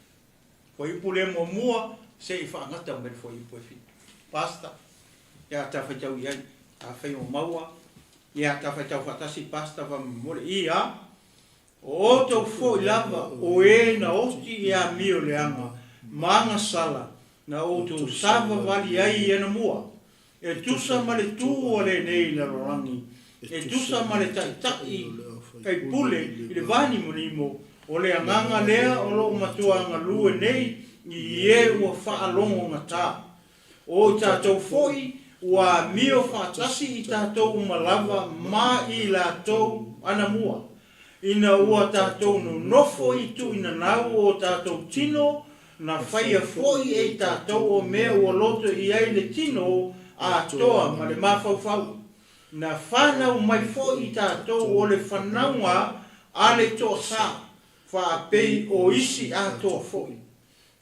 foi pule mo mua se fa ngata me foi fi pasta ya ta fa tau ia a fai o maua ya ta fa tau fatasi pasta va mo ia o to fo lava o na osti ia mio le anga manga sala na o to sava vali ai na mua e tusa male tu o le nei na rangi e tusa male tai kai pule I le vani monimo o le anganga lea o lo matua nga lue nei I ua whaalongo ngata o tātou foi ua mio whaatasi I tātou malava ma I lātou anamua ina ua tātou no nofo I tu ina nau o tātou tino na whaia foi e tātou o mea ua loto I ai le tino a toa ma le mawhauwhau na whanau mai foi I tātou o le whanaunga a le toa sa whaapei o isi a toa foi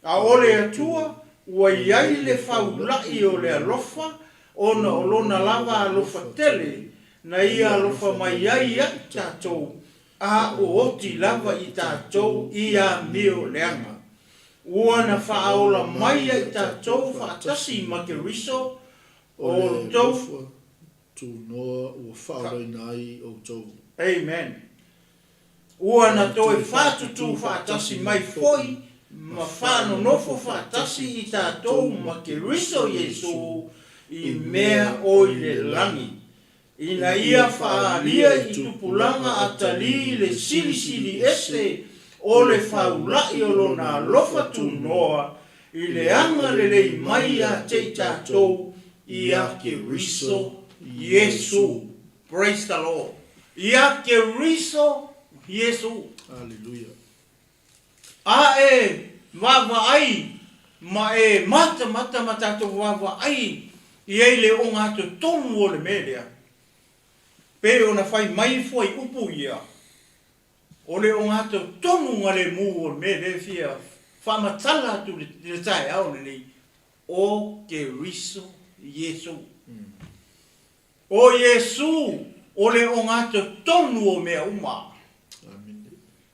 a ole atua ua iai le whaulai o le alofa ona o lona lava alofa tele na ia alofa mai ai tātou a o oti lava I tātou ia mio leanga ua na whaola mai ai tātou whaatasi ma ke riso o tau tu noa ua whaola nai o tau amen ua na toi whatutu whaatasi mai foi ma whano nofo whaatasi I tātou ma ke riso Yesu I mea o I le langi ina ia whaalia I tupulanga atali le sili ese o le whaulai o lona lofa tu noa I le anga le lei mai a te tātou I a ke riso Yesu praise the Lord I a ke riso Yesu hallelujah a wawa ai ma mata tato wawa ai I le o ngato tonu o le melea pe ona fai mai foi upu ia o le o ngato tonu ngale mu o le melea fia whamatala tu le TAEAO nei o ke riso Yesu o Yesu o le o ngato tonu o mea uma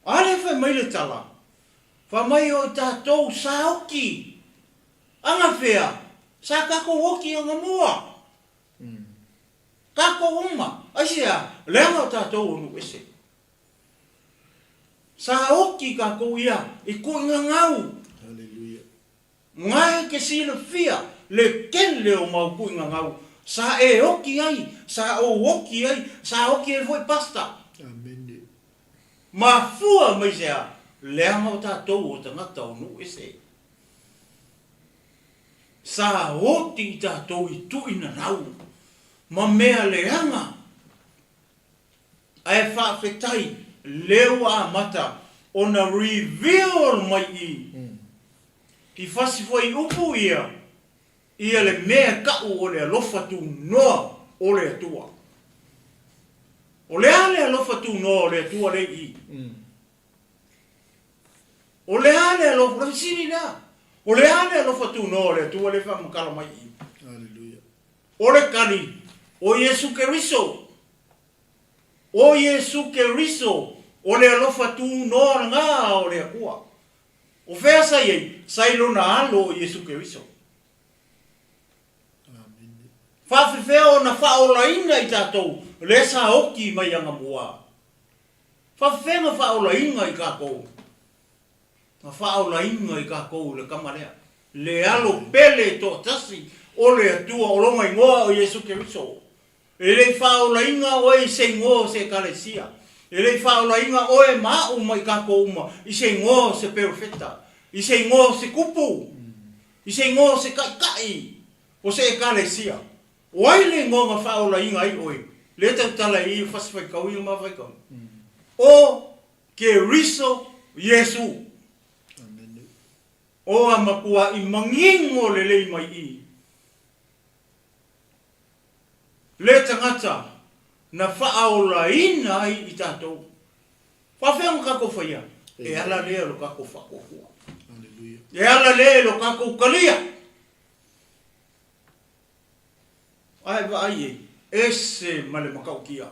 ale fai mai le tala fa mai o tātou saoki anga fea sa kako woki o ngamua Kako uma. Asia, leanga tātou onu ese. Sa oki kako ia, I ko ngangau. Hallelujah. Ngai ke sila fia, le ken leo mau ko ngangau. Sa e oki ai, sa o oki ai, sa oki e foi pasta. Amen. Ma fua mai sea, leanga tātou o tangata onu ese. Sa oti tātou I tuina nau. Ma mea leanga. Ai whaafetai leo a mata ona reveal mai I fasi foi upu ia. Ia le mea kau o le alofa tu noa o le atua. O le ale alofa tu noa o le atua le I. O le ale alofa, la sini na. O le ale alofa tu noa o le atua le whamakala mai I. Hallelujah. O le kari, o Yesu Keriso. O Yesu Keriso, o le alofa tu noa ngā o le akua. O whea sai sailo na alo o Yesu Keriso. Amen. Whawhiwhea o na whaolaina I tātou, le sa oki mai anga mua. Whawhiwhenga whaolaina I kākou. Na whaolaina I kākou le kamarea. Le alo pele to tasi, o le atua o longa ingoa o Yesu Keriso. E le whaolaina o e se ngō se kalesia. E le whaolaina o e mau mai kākou uma, I se ngō se perfeta. I se ngō se kupu. I se ngō se kai. O se kalesia. O ai le ngō ngā whaolaina ai oe. Le tau tala I whaswhai kau I ma whai kau. O Keriso Yesu. Amen. O a makua I mangingo le lei mai I. Le tangata na whaolaina ai I tātou. Whawhenga kako whaia. E ala lea lo kako whakofua. Hallelujah. E ala lea lo kako kalia. Ai wa ai e. Ese male makau kia.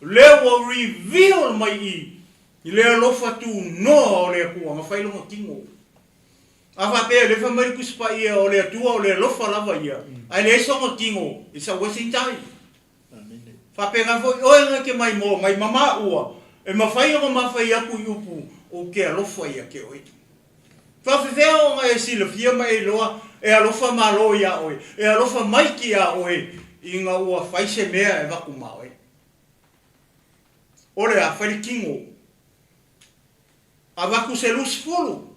Leo reveal mai I lea lofa tu noa o lea kua. Nga whailonga kingo. Awa pēr le whamari kuspa ia o lea tua o lea lofa lava ia. Ai le songa kingo. I sa wasi tai. Amen. Whapega foi oenga ke mai mo, mai mama ua. E mawhai o mawhai aku I upu o ke alofa ia ke oitu. Whawhiwhea o nga e sila fia mai e loa, e alofa malo ia oe. E alofa maiki ia oe. I ngā ua whaise mea e waku maoe. Ore a whari kingo. A waku se lusfolo.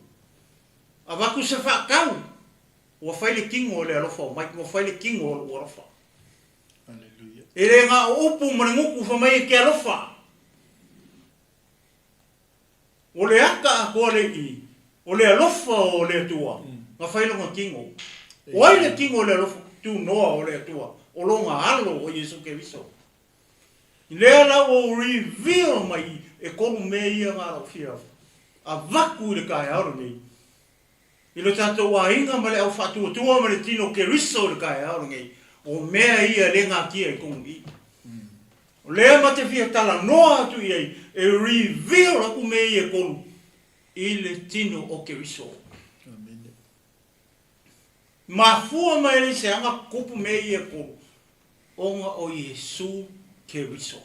A waku se whakau. Ua whaile kingo o le alofa o maiki, ua whaile kingo o le alofa. Hallelujah. E re ngā upu marenguku whamai ke alofa. O le aka a kua le I. O le alofa o le tua. Ngā whailonga kingo. O ai le kingo o le alofa tu noa o le tua. O longa alo o Yesu Keriso. I lea lau o reveal mai e koru me ia ngā rau whia. A vaku I le kai auro nei. I lo tātou a inga ma le au whatua tua ma le tino Keriso le kai auro nei. O mea ia le ngā kia I kongu I. O lea ma te whia tala noa atu I ai. E reveal aku me ia koru. I le tino o Keriso. Amen. Ma fua mai le se anga kupu me ia koru. Onga o Yesu Keriso.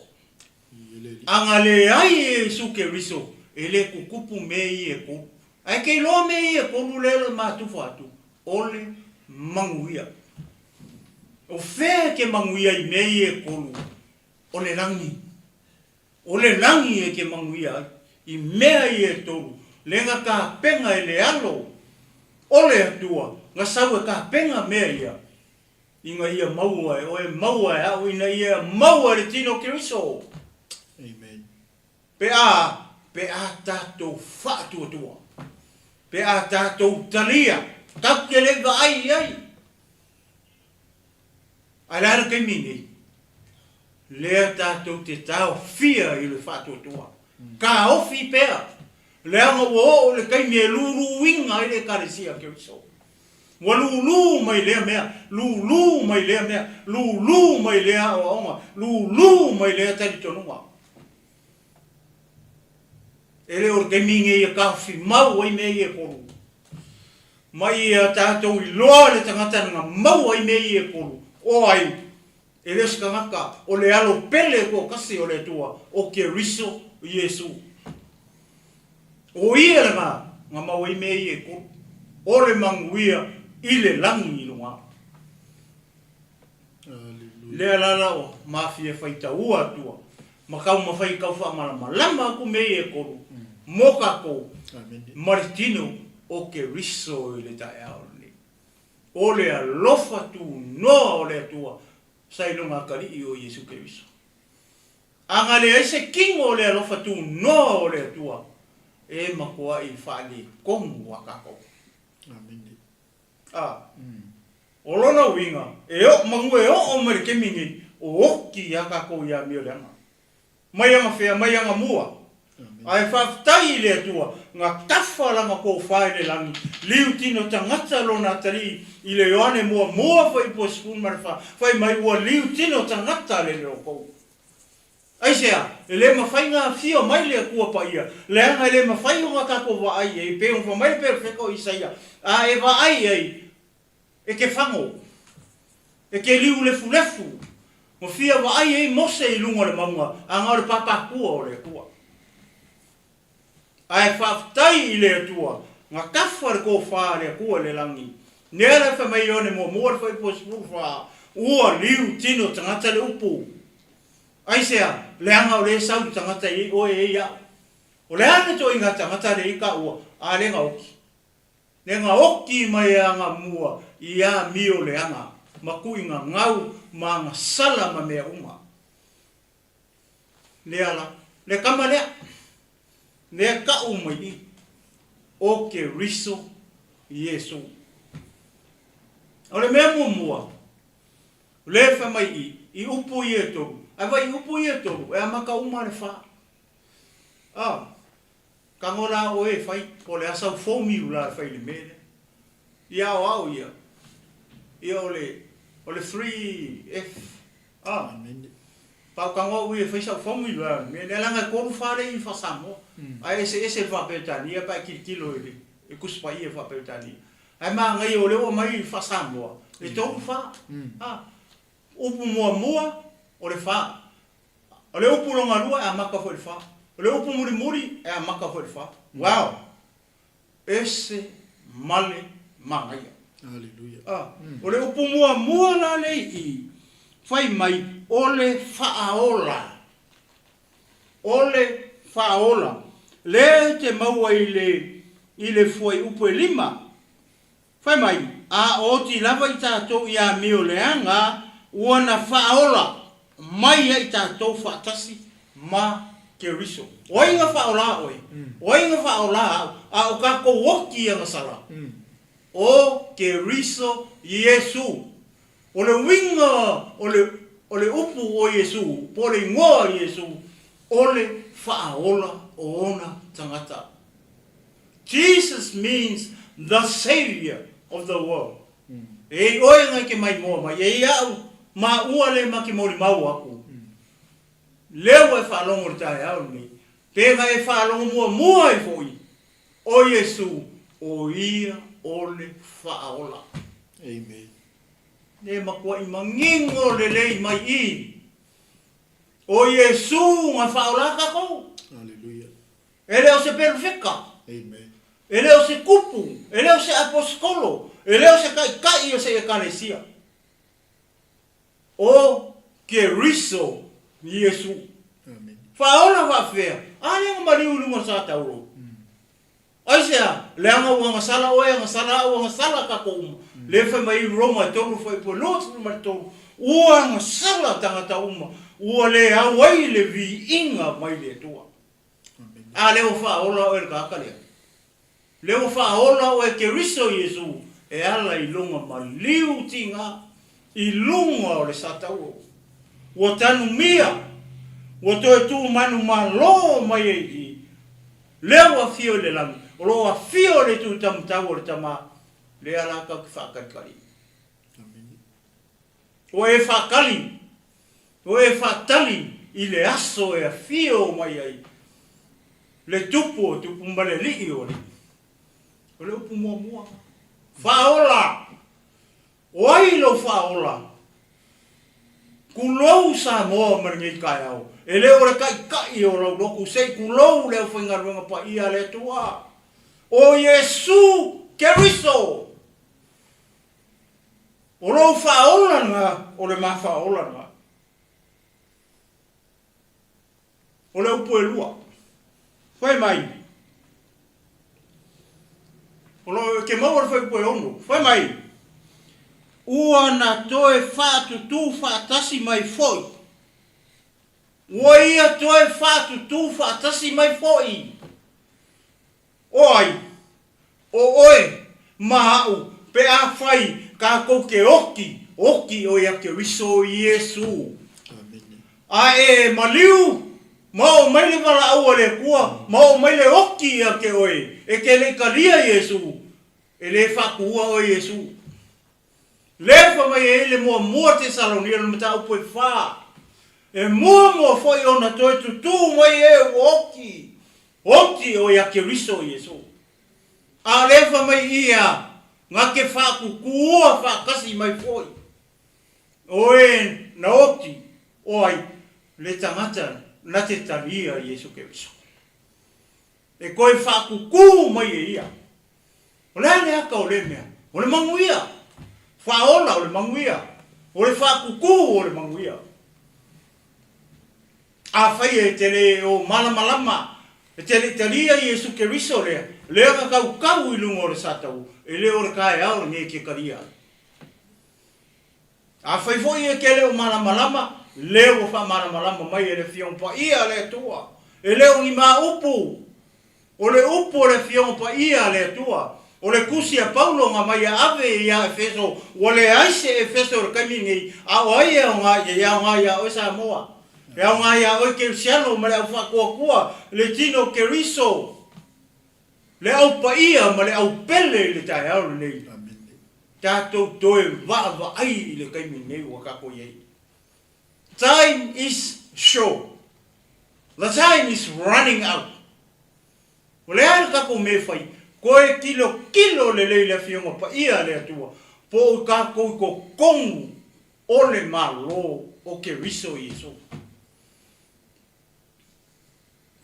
Anga le ai Yesu Keriso. E le kukupu me ia koru. Ai kei loa me ia koru lele matufu atu. Ole manguia. O whea ke manguia I me ia koru. Ole langi. Ole langi e ke manguia I mea ia toru. Lenga ka penga I le alo. Ole atua. Nga sau e ka penga mea ia. Inga ia maua e oe maua e au ina ia maua le tino Keriso. Amen. Pe a tātou whātua tua. Pe a tātou talia. Take lewa ai ai. Ai lara kei mini. Lea tātou te tau fia I le whātua tua. Ka ofi pēa. Lea ngā o le kei me luru winga I le karesia Keriso. Wa lulu mai lea mea, lulu mai lea mea, lulu mai lea o aonga, lulu mai lea tari tonua. E leo ke minge ia kawhi mau ai mea ia koru. Mai ia tātou I loa le tangata nga mau ai mea ia koru. O ai, e le skangaka o le alo pele ko kasi o le tua o ke riso Yesu o ia nga maui me i e ko o le manguia i le langi i lunga le alala o mafia faita ua tua makau mawhai kau wha malama ku me i e ko moka ko Martino o ke riso i le TAEAO ni o le alofa tu no o le tua sai lunga kari i o Yesu ke riso anga le ese king o le alofa tu no o le tua e makua i whaali kongu wakako o lona winga e o mangu e o mari ke mingi o oki akako ia mio le anga mai anga whea mai anga mua ai whaftai le tua ngā tafa langa ko whae le langi liu tino tangata lona tari i le yoane mua whai po skun marfa whai mai ua liu tino tangata le leo kou ai sea le mawhai ngā fio mai le kua pa ia le anga le mawhai o ngā kako wa ai e peung wha mai pe wheko i saia a e wa ai ai e ke whango e ke liu le fulefu mo fia wa ai e mose i lunga le maunga a ngā le papa kua o le kua ai whaftai i le tua ngā kawhare ko wha le kua le langi nera wha mai one mo mua whai po spufa ua liu tino tangata le upu ai sea le anga o le sau tangata i oe e ia o le ane to inga tangata le ika ua a le ngā oki le ngā oki mai anga mua i a mio le anga maku inga ngau ma ngā sala ma mea uma le ala le kama lea le ka umai o ke riso Yesu o le mea mua le wha mai i upu i e toru ai vai upu i e toru e amaka uma le wha ka ngora o e whai po le asau fōmiru la whai le mele ia o au ia o le 3F pau ka ngau i e whai sau fōmiru la me le langa koru whare i whasamo ai ese whapetania pa kilo ele e kuspa i e whapetania ai maa ngai o leo mai whasamoa e tōku wha upu mua o le wha o le upu longa rua e amaka fo le wha o le upu muri e amaka fo le wha wow ese male mangaia Hallelujah. O le upu mua la le i whai mai o le whaaola le te maua i le fuai upu e lima whai mai a o ti lava i tātou i a mio leanga ua na whaola mai i tātou whaatasi ma ke riso o inga whaola oi o inga whaola a o kako woki i anga sala o ke riso Yesu o le winga o le upu o Yesu po le ngoa Yesu o le whaola o ona tangata. Jesus means the Savior of the world. E oe ngai ke mai moa mai e iau ma ua le maki mori mau aku. Leo e whaalongo le TAEAO ni. Pega e whaalongo mua e foi. O Yesu o ia o le whaola. Amen. Ne makua i mangingo le lei mai i. O Yesu ngā whaola ka kou. Hallelujah. Ele o se perfeka. Amen. Ele o se kupu. Ele o se apostolo. Ele o se kai o se ekalesia. O ke riso Yesu. Amen. Whaola whawhea. Ale ngā mariulunga sa tauro. Aisea, leanga ua sala oe, ua sala ka kouma. Le whai mai Roma e tolu whai po lotu mai tolu. Ua sala tangata uma. Ua le awai le vi inga mai le tua. A leo whaola oe ka akalea. Leo whaola oe ke riso Yesu. E ala i lunga ma liu tinga. I lunga o le satau. Ua tanu mia. Ua toe tu manu ma lo mai e i. Leo a fio le langi. O lo a fio le tu tamtau o le tama. Le ala ka ki whakatkari. O e whakali. O e whatali. I le aso e a fio mai ai. Le tupu mbale li o le. O le upu mua. Whaola. O ai lo whaola. Kulou sa mo maringi kaiao. Ele ora kai o lau loku sei kulou le whaingaruanga pa ia le tua. O Yesu Keriso. O lau whaolanga o le mawhaolanga. O le upo e lua. Whai mai. O lau ke maua whai upo e ono. Whai mai. Ua na toe whātutu whātasi mai foi. Ua ia toe whātutu whātasi mai foi. Oi, o oe, mahau, pe a whai, ka kou ke oki o ia ke riso Iesu. A e maliu, mao maile wala au le kua, mao maile oki ia ke oe, e ke le karia Iesu, e le whakua o Iesu. Lefa mai e le mua te salonia le mata upo e wha. E mua foi ona toi tutu mai e oki. Oki o ia ke riso Iesu. A lefa mai ia ngā ke wha kukua wha kasi mai foi. Oe na oti oi le tangata na te taria Iesu ke riso. E koe wha kuku mai e ia. O le ane aka o le mea. O le mangu ia. Whaola o le manguia. O le whakuku o le manguia. A whai e tele o malamalama. E tele taria Iesu Keriso lea. Lea ka kau i lungo o le satau. E lea o le kae au nge ke karia. A whai foi e kele o malamalama. Lea o wha malamalama mai e le fiongpa ia le tua. E lea o ima upu. O le upu o le fiongpa ia le tua. O le kusi a Paulo nga mai a ave ia Efeso, o le aise Efeso o kamingi, a o ai o nga ia o Samoa. E o nga ia o Cristiano, ma le au whakua le tino Keriso. Le au paia, ma le au pele le TAEAO nei. Tātou toe wa ai le kamingi o kako iei. Time is short. The time is running out. O le ai kako me fai. Koe kilo le leila fionga pa ia le atua. Po ka koe ko kongu o le MALØ o ke riso Iesu.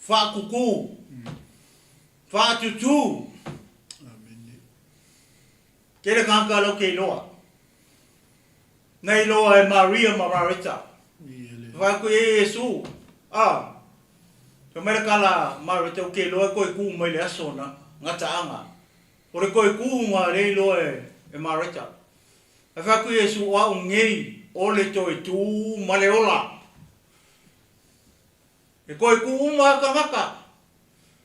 Whakuku. Whatutu. Kere kanka lau ke loa. Nei loa e Maria Marareta. Whaku e Iesu. Ka mera kala Marareta o ke loa koe ku mai le asona. Ngata anga. O le koe kuunga reilo e Marita. E whaku Iesu o au ngei o le toi tū maleola. E koe kuunga ka maka.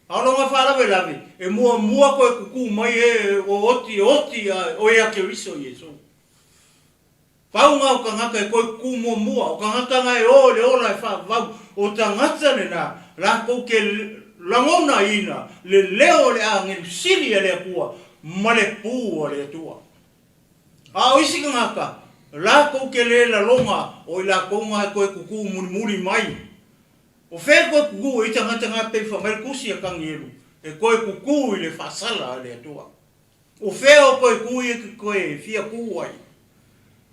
Aolonga wharawe lawe. E mua koe kuku mai e o oti o ea ke riso Iesu. Paunga o ka ngaka e koe kuku mua. O ka ngaka ngai o le ola e wha o ta ngata ne na. La kou ke langona ina, le leo le a ngel sili le kua, ma le pū le tua. A o isi ka ngaka, la kou ke le la longa, o i la konga e koe kuku muri mai. O whea koe kuku i tangata ngā peifa mai kusi a kangi elu, e koe kuku i le whasala le tua. O whea o koe kui e koe fia kuai.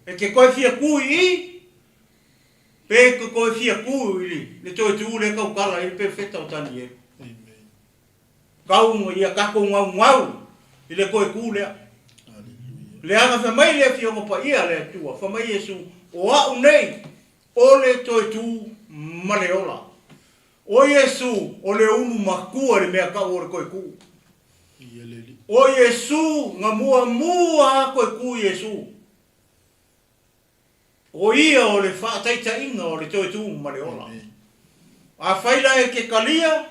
E ke koe fia kui i, pe koe fia kui li, le toi tu le kau kala i pe feta o tani elu. Kau ia kako ngau i le koe kūlea. Le anga whamai lea fionga pa ia lea tua. Whamai Iesu o au nei o le toi tū maleola. O Iesu o le unu makua le mea kau o le koe kū. O Iesu ngā mua a koe kū Iesu. O ia o le whaataitainga o le toi tū maleola. A whaila e ke kalia.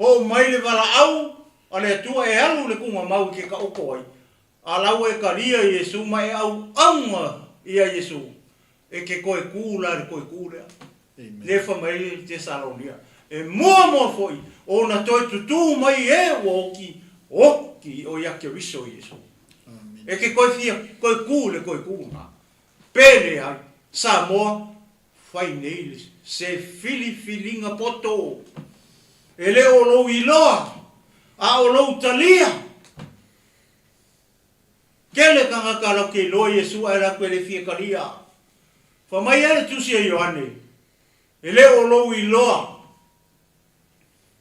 O mai le wala au, a le atua e alu le kunga mau ke ka oko ai. A lau e karia Iesu mai au aunga ia Iesu. E ke koe kūla le koe kūlea. Le whamai te Salonia. E mua foi, o na toi tutu mai e oki o ia ke riso Iesu. E ke koe fia, koe kūle koe kūna. Pele ai, Samoa, whai nei se filinga poto. E le o lou iloa, a o lou talia. Kele ka ngaka lau ke loa Iesu ai la koe le fia kalia. Whamai ane tusi e Ioane. E le o lou I loa.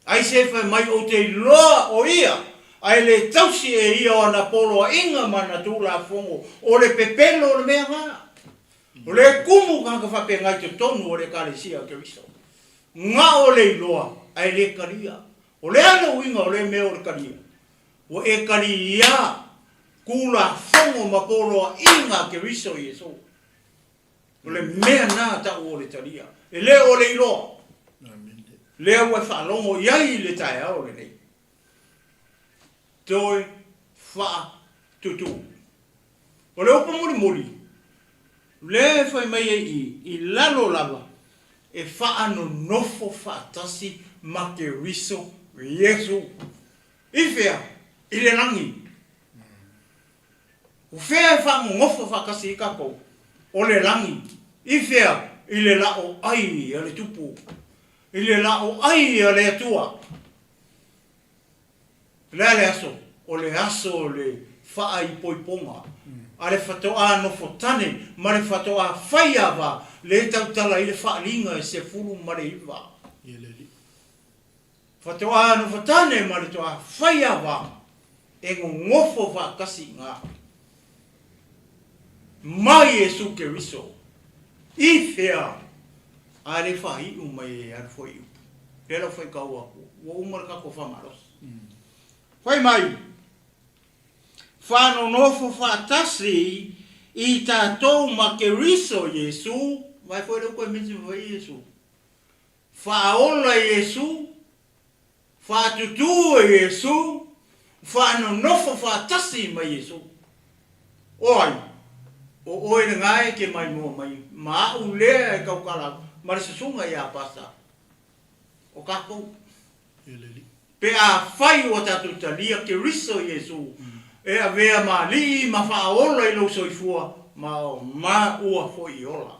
Ai se whai mai o te loa o ia. Ai le tausi e ia o ana polo a inga mana tūla fongo. O le pepelo o le mea ngā. O le kumu kanga whape ngai te tonu o le kāresia ke wiso. Ngā o le loa. Ai le karia. O le ana uinga o le mea o le karia. O e karia. Kula fongo ma polo a inga ke wiso Yesu. O le mea nā ta o le taria. E le o le loa. Le au e whaalongo iai le TAEAO le nei. Toi wha tutu. O le opa muri muri. Le whai mai I lalo lava. E whaano nofo whaatasi ma ke riso Yesu. I whea, I le rangi. O whea e whaango ngofo whaakasi I kako. O le rangi. I whea, I le lao ai a le tupu. I le lao ai a le atua. Le aso, o le aso le wha I poiponga. A le whatoa no fotane, ma le whatoa whaiawa, le tautala I le whaalinga e se furu mare iwa. Whatoa no fotane, ma le toa whaiawa, e ngofo whakasi ngā. Mai e suke riso. I whea, a le whahi umai e arfo I upu. Pera whai kau aku. Wa umar kako whamaros. Whai mai. Whano nofo whaatasi I tātou ma ke riso Yesu. Vai whai rau koe miti vai Yesu. Whaola Yesu. Whaatutu Yesu. Whano nofo whaatasi ma Yesu. Oi. O oe ngai ke mai mua mai. Ma au lea e kaukala. Marisasunga ia pasa. O kako. Pe a whai o tatu talia ke riso Yesu. E a vea ma li ma whaola I lo soifua. Ma ua foi ola.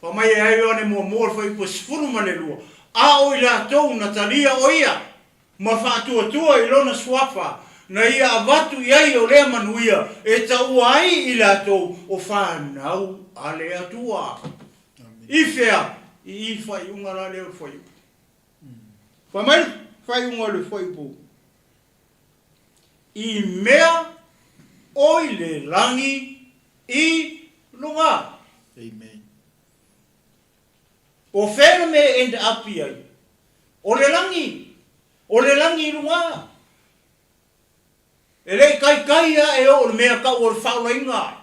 Wha mai e ai ane mua mua whai po sifuru mane lua. A oi la tau na talia o ia. Ma whaatua tua I lona swafa. Na ia avatu iai o lea manuia. E tau ai I la tau o whanau a lea tua. I whea, I whai unga la leo whai upu. Wha mai, whai unga le whai upu. I mea, oi le langi, I lunga. Amen. O whena me enda api ai. O le langi I lunga. E rei kai a e o le mea ka o le whaula inga.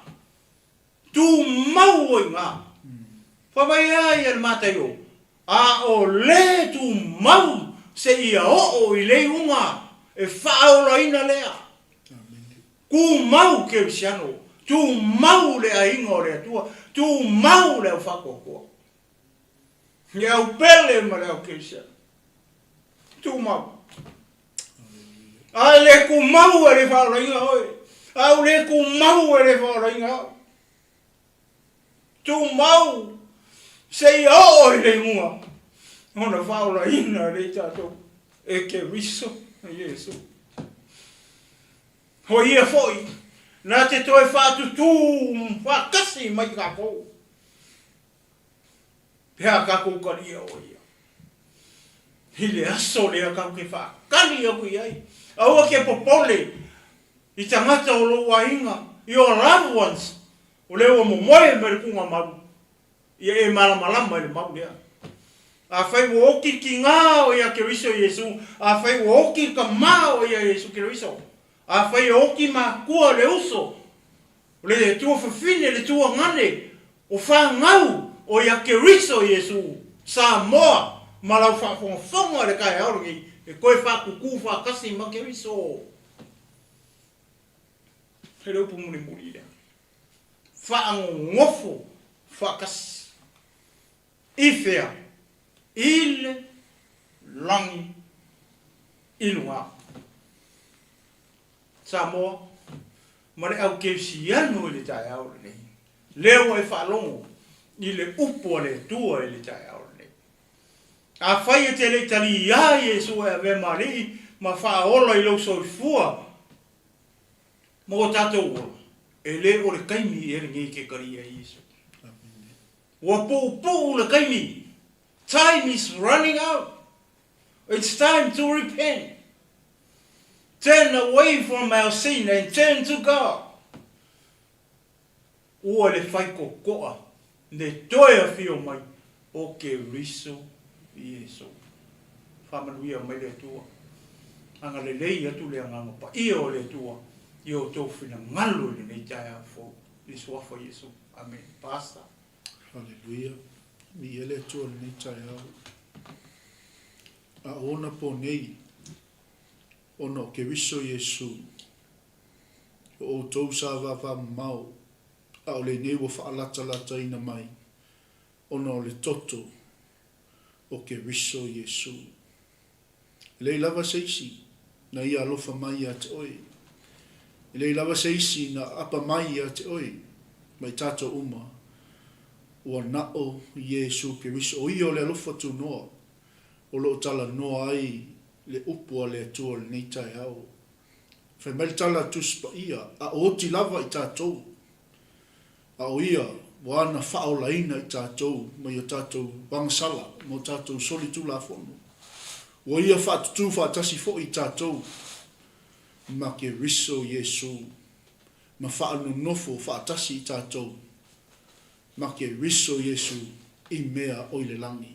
Tu mau o inga. Whamai ai al matai o. A o le tu mau se ia o I le unga. E whaola ina lea. Ku mau ke siano. Tu mau le a inga o le atua. Tu mau le au whakokoa. Ni au pele ma le au ke siano. Tu mau. A le ku mau e le whaola inga oi. Au le ku mau e le whaola inga. Tu mau. Sei o I le mua. Ona whaola ina le tatou. E ke riso a Yesu. Ho ia foi. Nā te toi whaatutu whakasi mai kako. Pea kako karia o ia. Hile aso lea kako ke whakani aku iai. Aua ke popole. I tangata o lo wainga. I o loved ones. O leo mo moe me kunga maru. Ia e malamalama le mau lea. A whai wo oki ki ngā o ia ke riso Yesu. A whai wo oki ka mā o ia Yesu ke riso. A whai oki ma kua le uso. O le tua whawhine le tua ngane. O whangau o ia ke riso Yesu. Sa moa malau whafonga le kai aorangi. E koe whakuku whakasi ma ke riso. He reupu muni muri lea. Whaango ngofo whakasi. I whea, I le langi I lunga. Samoa, mare au keusiano I le TAEAO le nei. Leo e whalongo I le upo le tua I le TAEAO le nei. A whai e te le tali ia Yesu e ave mari, ma whaola I lau soifua. Mo tatou ola, e le o le kaimi e ringi ke karia Yesu. Wa po le kaimi. Time is running out. It's time to repent. Turn away from our sin and turn to God. Ua le fai kokoa. Ne toia fio mai. O ke riso Iesu. Whamanuia mai le tua. Anga le lei atu le anganga pa. Ia le tua. Io tōwhina ngalu le nei taia fo. Lisu wafa Iesu. Amen. Pastor. Hallelujah. Mi ele tua le nei taia. A ona po nei. Ona o ke riso Iesu. O tau sa wawa mau. A o le nei wa whaalata ina mai. Ona o le toto. O ke riso Iesu. Lei lava seisi. Na ia alofa mai a te oi. Lei lava seisi na apa mai a te oi. Mai tato uma. Ua nao Iesu ke riso. O ia o le alofa tu noa. O lo tala noa ai. Le upua le atua le nei TAEAO. Whai mai tala tuspa ia. A oti lava i tātou. A o ia. Wana whao laina i tātou. Mai o tātou bangsala. Mo tātou soli tu la fono. O ia whaatutu whaatasi fo i tātou. Ma ke riso Iesu. Ma whaanu nofo whaatasi i tātou. Ma ke riso Iesu. I mea oile langi.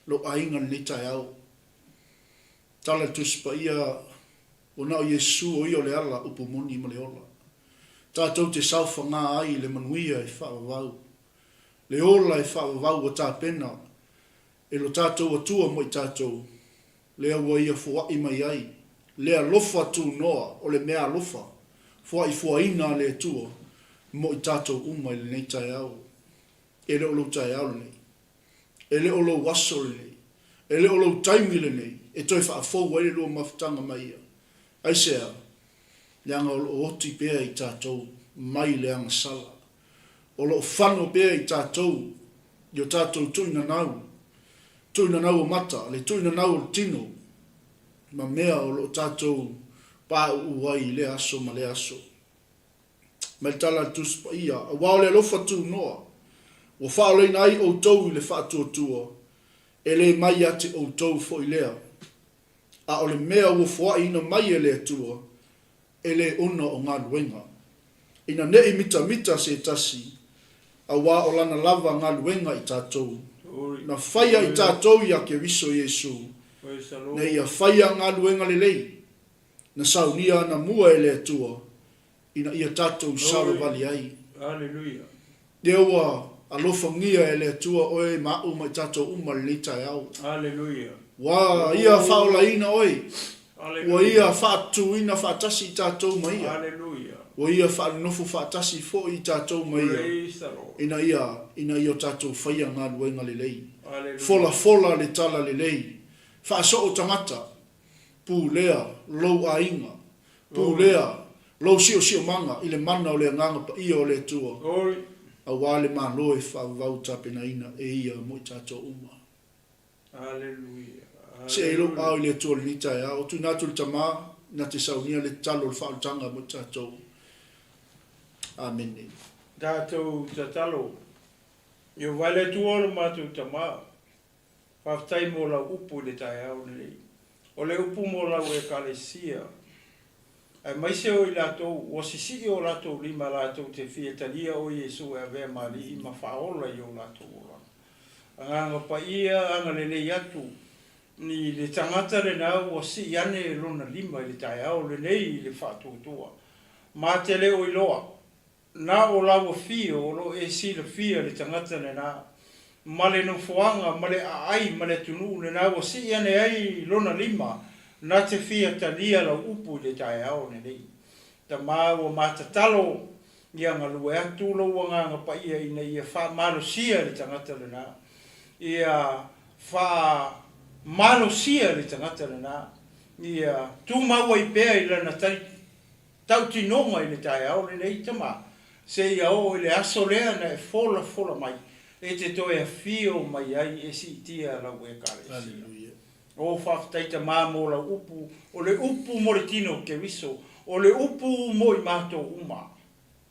Lo ainga ni TAEAO. Tala tuspa ia o nao Iesu o ia le ala upu moni ma le ola. Tātou te saufa ngā ai le manuia e whaavavau. Le ola e whaavavau o tā pena. E lo tātou atua mo i tātou. Lea ua ia fuai mai ai. Lea lofa tu noa o le mea lofa. Fuai fuaina le atua mo i tātou uma i le nei TAEAO. E le olo TAEAO le nei. E le olo waso le nei. E le olo taimi le nei. E toi whaafou e le lua mawhitanga mai ia. Aisea, leanga o oti pēa i tātou, mai leanga sala. O lo whano pēa i tātou, i o tātou tuina nau. Tuina nau o mata, le tuina nau o tino. Ma mea o lo tātou pā uai le aso ma le aso. Mai tala tuspa ia, a wao le lofa tu noa. O whaolei nai o tau i le whaatua tua. E le mai ate o tau fo i lea. A o le mea ua fua ina mai e le atua. E le ona o ngā luenga. Ina nei mita se tasi. A wā o lana lava ngā luenga i tātou. Na whaia i tātou ia ke riso Iesu. Na ia whaia ngā luenga le lei. Na saunia na mua e le atua. Ina ia tātou sara vali ai. Hallelujah. Dewa alofa ngia e le atua oe mau mai tātou uma le TAEAO. Hallelujah. Wa ia whaola ina oi. Wa ia whaatu ina whaatasi i tātou mai ia. Hallelujah. Wa ia whaanofu whaatasi fo i tātou mai ia. Ina ia tātou whaia ngā luenga le lei. Fola le tala le lei. Whaaso o tangata. Pū lea, lou ainga. Pū lea, lou sio manga. I le mana o le nganga pa ia o le tua. A wale MALØ e whaavau tapena ina e ia mo i tātou uma. Hallelujah. Se e lo au le tua le ni TAEAO. Tu natu le tamā, na te saunia le talo le whautanga mo i tātou. Amen. Tātou tatalo. Yo wale tua lo mātou tamā. Whaftai mo la upu le TAEAO nei. O le upu mo la ue kalesia. Ai mai se o i latou, o sisi o latou lima latou te fietalia o Iesu e avea mali i ma whaola i o latou ola. Anga pa ia, anga le nei atu, ni le tangata le nau o si ane e lona lima i le TAEAO le nei le whaatutua. Ma te le o iloa, na o lawa fia o lo e si le fia le tangata le na, ma le no fuanga, ma le ai, ma le tunu le nau o si ane ai lona lima, na te fia talia la upu le TAEAO nei. Ta maa o matatalo ia ngalue atu lo wanga pa ia ina ia wha malosia le tangata le na. Ia wha malosia le tangata le na. Ia tu maua i pēa i lana tau tinonga i le TAEAO nei tama. Se ia o i le aso lea na e fola mai. E te toe a fio mai ai e si tia la ue kare. Hallelujah. O whaftaita māmo la upu, o le upu mo le tino ke riso, o le upu mo i mātou uma.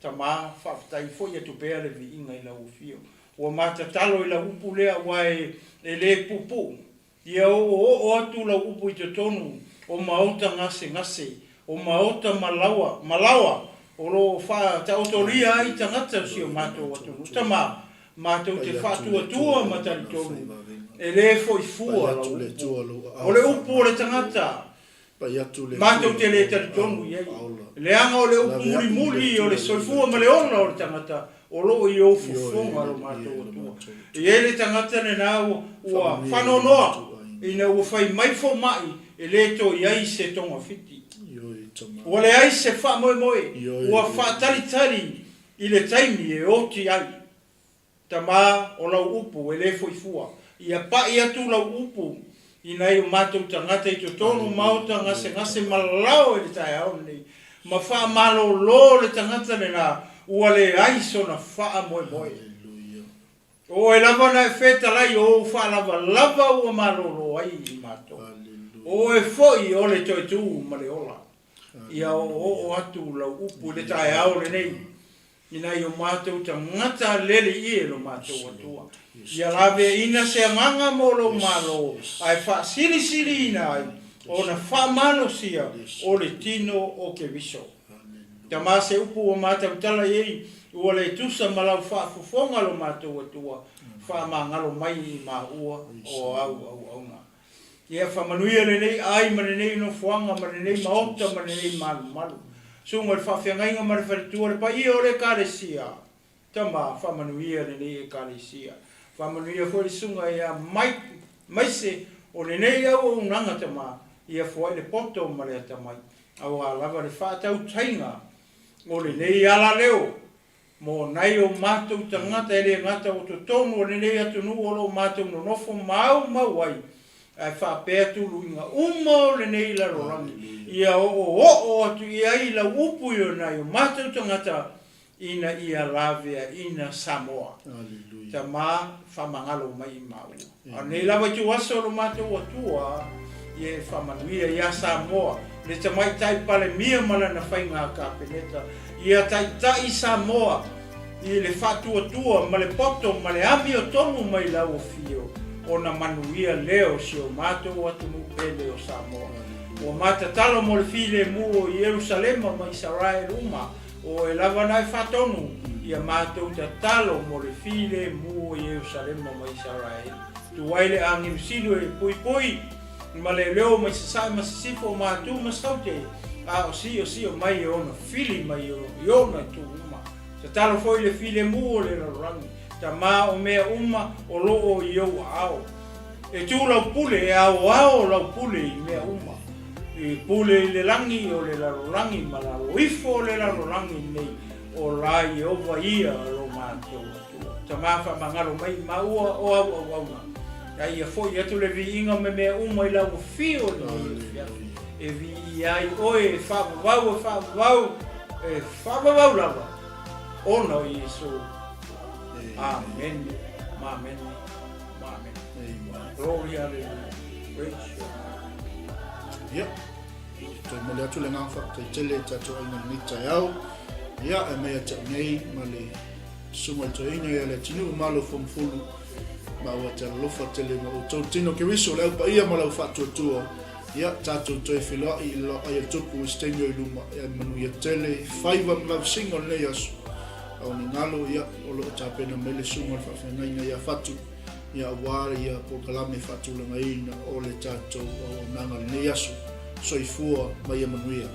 tama whaftai fo ia tu pēa le vi inga i la ufio. Ua matatalo i la upu lea wai e le pupu. Ia o atu la upu i te tonu o maota ngase, o maota malawa, o lo wha ta otoria ai tangata si o mātou atu. Tama, mātou te whātua matari tonu. E le fo i fua la upu. O le upu o le tangata. Mātou te le tari tonu iai. Le anga o le upu muri o le soifua ma le ona o le tangata. O lo i o fufonga lo mātou atua. I e le tangata ne nā ua whanonoa. I na ua whai mai fo mai. E le to i ai se tonga fiti. Ua le ai se wha moe. Ua wha tari i le taimi e oti ai. Tama o lau upu e le foifua. Ia pa i atu lau upu. I nei o mātou tangata i to tonu mauta ngase malau e le TAEAO nei. Ma wha malo lo le tangata le nā. Ua le aiso na wha moe. O e lava na e feta lai o wha lava ua malo lo ai i mātou. O e foi o le toi tu ma le ola. Ia o atu lau upu le TAEAO le nei. Ina i o mātou tangata lele i e lo mātou atua. Ia lawe ina se nganga mo lo malo. Ai wha siri ina ai. O na wha malo sia o le tino o ke viso. Ta mā se upu o mātou tala iei. Ua le tusa malau wha fufonga lo mātou atua. Wha mangalo mai i mā ua o au ngā. Ia wha manuia le nei ai ma le nei no fuanga ma le nei maota ma le nei malu. Sunga le whawhiangainga ma le wharitua le pa i o le kāresia. Tama whamanuia le nei e kāresia. Whamanuia fwere sunga ia maise o le nei au unanga tama. Ia fwai le poto ma le atamai. Au a lava le whaatau tainga. O le nei ala leo. Mo nai o mātou tangata e le ngata o to tonu o le nei atunu o lo mātou no nofo mau ai. Ai whapea tulu inga o le nei la rorangi. Ia o atu i ai la upu i o nai o mātou tangata ina ia lavea ina Samoa. Ta mā whamangalo mai i mau. A nei lawa tu aso lo mātou atua i e whamanuia ia Samoa. Le tamai tai pale mia mala na whainga ka peneta. Ia tai Samoa i le whatuatua ma le poto ma le ami o tomu mai lau o fio. O na manuia leo si o mātou atu mu pele o Samoa. O matatalo mo le file mu o Jerusalema ma Israel uma. O e lava nai whatonu ia mātou tatalo mo le file mu o Jerusalema ma Israel. Tu waile angi msilu e pui. Ma le leo ma sasai ma sisifo mātou ma saute. A o si o mai o na fili mai o na tu uma. Tatalo foi le file mu o le rangi. Ta mā o mea uma o loo i au ao. E tu lau pule e ao lau pule i mea uma. E pule i le langi o le larolangi ma la uifo o le larolangi nei o la i ova ia lo mātou atua. Ta mā whamangaro mai maua o au na. Ia ia foi atu le vi inga me mea uma i lau fio le e vi iai oe whavavau lava. Ono i Yesu. Amen. Amen. Glory hallelujah. Praise you. Ia. Toi mole atu le ngā whaktai tele tato aina ni TAEAO. Ia e mea ta nei ma le suma to inga ia le tinu malo fomfulu. Ma ua te lofa tele ma o tau tino ke wiso le upa ia ma lau whatuatua. Ia tato toi whiloa i lo ai tupu stengo i luma. Ia manu ia tele whaiva mlau singa le asu. Au ni ngalo ia o lo tapena mele suma whawhengainga ia whatu. Ia wāre ia pokalame whatu langa ina o le tato o nanga le asu. Soifua mai manuia.